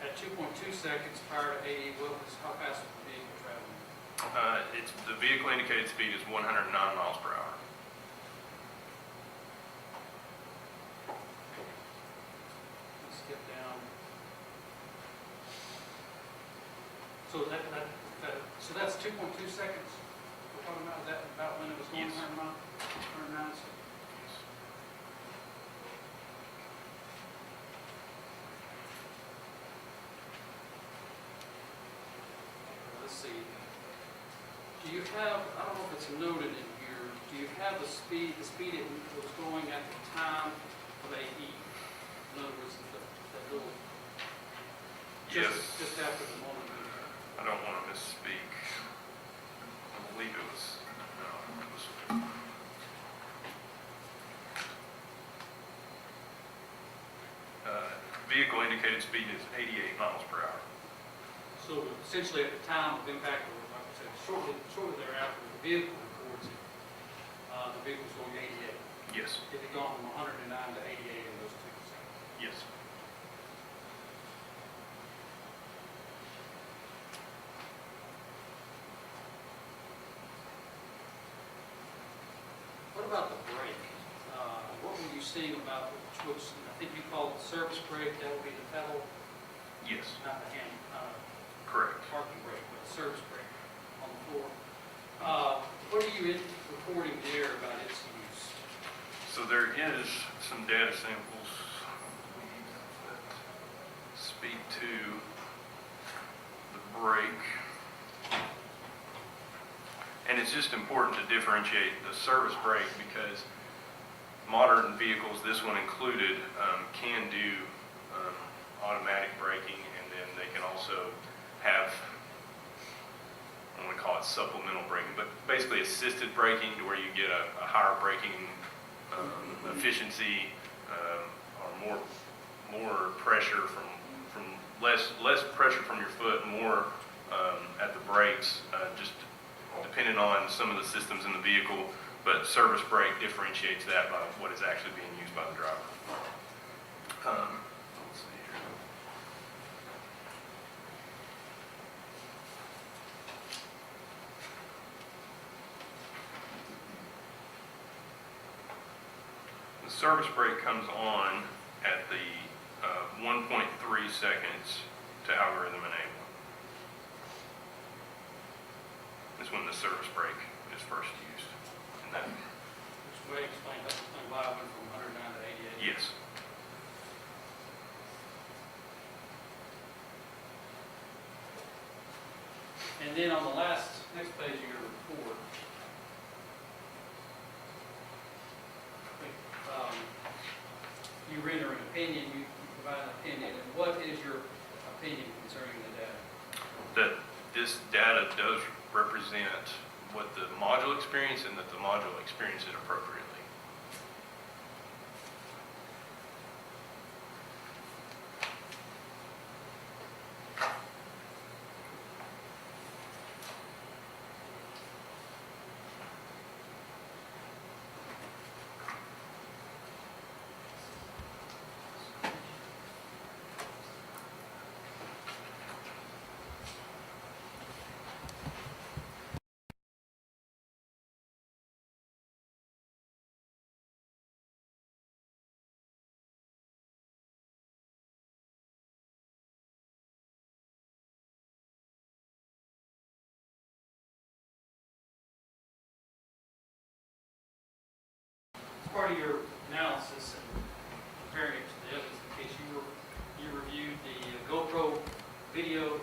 at 2.2 seconds prior to AE. How fast was the vehicle traveling? The vehicle indicated speed is 109 miles per hour. Let's skip down. So that's 2.2 seconds. We're talking about that about when it was going Yes. 100 miles, 109 seconds. Let's see. Do you have, I don't know if it's noted in here, do you have the speed it was going at the time of AE? In other words, that little, Yes. just after the moment. I don't want to misspeak. I believe it was, no, it was vehicle indicated speed is 88 miles per hour. So essentially at the time of impact, or like I said, shortly thereafter, the vehicle records it, the vehicle's going 88. Yes, It had gone from 109 to 88 in those 2 seconds. yes. What about the brake? What were you seeing about, which I think you called the service brake, that would be the pedal, Yes, not the hand, correct. parking brake, but the service brake on the floor. What are you reporting there about its use? So there is some data samples that speak to the brake. And it's just important to differentiate the service brake because modern vehicles, this one included, can do automatic braking, and then they can also have, I don't want to call it supplemental braking, but basically assisted braking to where you get a higher braking efficiency, or more pressure from less pressure from your foot, more at the brakes, just depending on some of the systems in the vehicle. But service brake differentiates that by what is actually being used by the driver. Let's see here. The service brake comes on at the 1.3 seconds to algorithm enable. That's when the service brake is first used. And that, Which way explain why I went from 109 to 88? yes. And then on the next page of your report, you render an opinion, you provide an opinion, and what is your opinion concerning the data? That this data does represent what the module experienced and that the module experiences it appropriately. Part of your analysis and comparing it to the evidence in case you reviewed the GoPro video,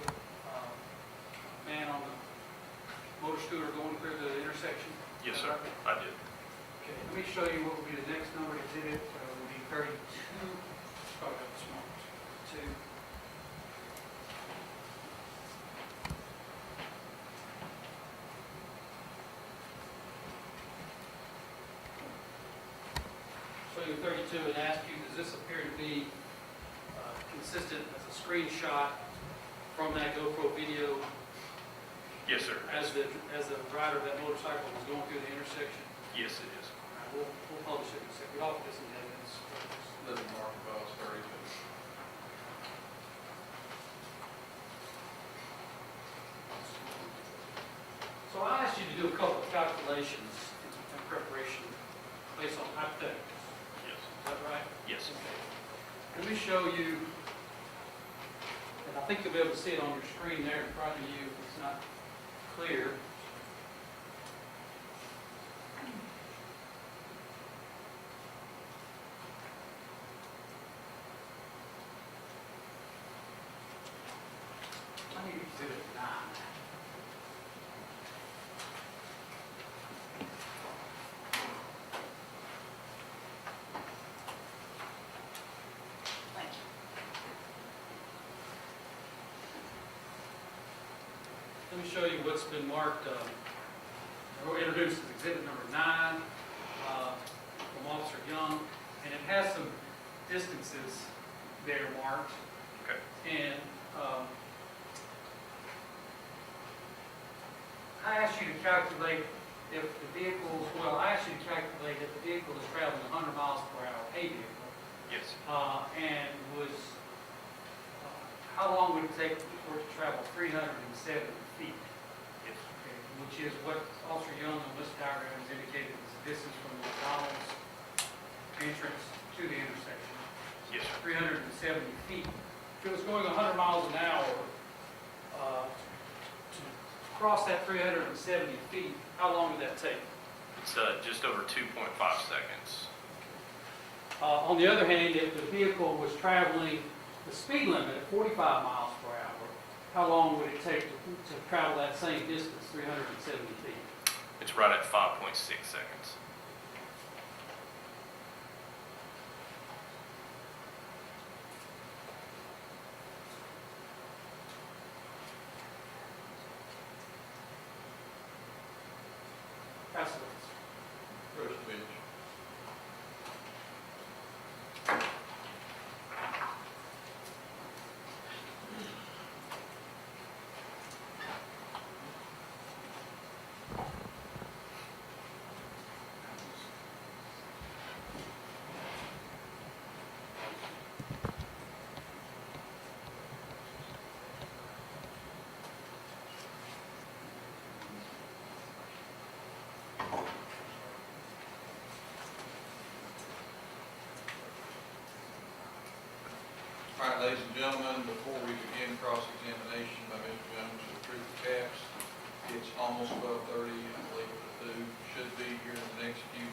man on the motor scooter going through the intersection? Yes, sir, I did. Okay, let me show you what would be the next number to exhibit, would be 32, probably got the small, 2. Show you 32 and ask you, does this appear to be consistent as a screenshot from that GoPro video Yes, sir. as the rider of that motorcycle was going through the intersection? Yes, it is. All right, we'll publish it in a second. We'll offer this in the evidence. Doesn't mark about 32. So I asked you to do a couple of calculations in preparation based on hypotheticals. Yes. Is that right? Yes. Let me show you, and I think you'll be able to see it on your screen there in front of you if it's not clear. I need exhibit 9. Thank you. Let me show you what's been marked, or introduced as exhibit number 9 from Officer Young, and it has some distances there marked. Okay. And I asked you to calculate if the vehicles, well, I asked you to calculate if the vehicle is traveling 100 miles per hour, a vehicle, Yes. and was, how long would it take for it to travel 370 feet? Yes. Okay, which is what Officer Young on this diagram has indicated is the distance from the McDonald's entrance to the intersection, Yes, sir. 370 feet. If it was going 100 miles an hour, to cross that 370 feet, how long would that take? It's just over 2.5 seconds. On the other hand, if the vehicle was traveling the speed limit at 45 miles per hour, how long would it take to travel that same distance, 370 feet? It's right at 5.6 seconds. That's it. Bruce Beach. All right, ladies and gentlemen, before we begin cross-examination by Mr. Jones of Truth Caps, it's almost 12:30, I believe the food should be here in the next few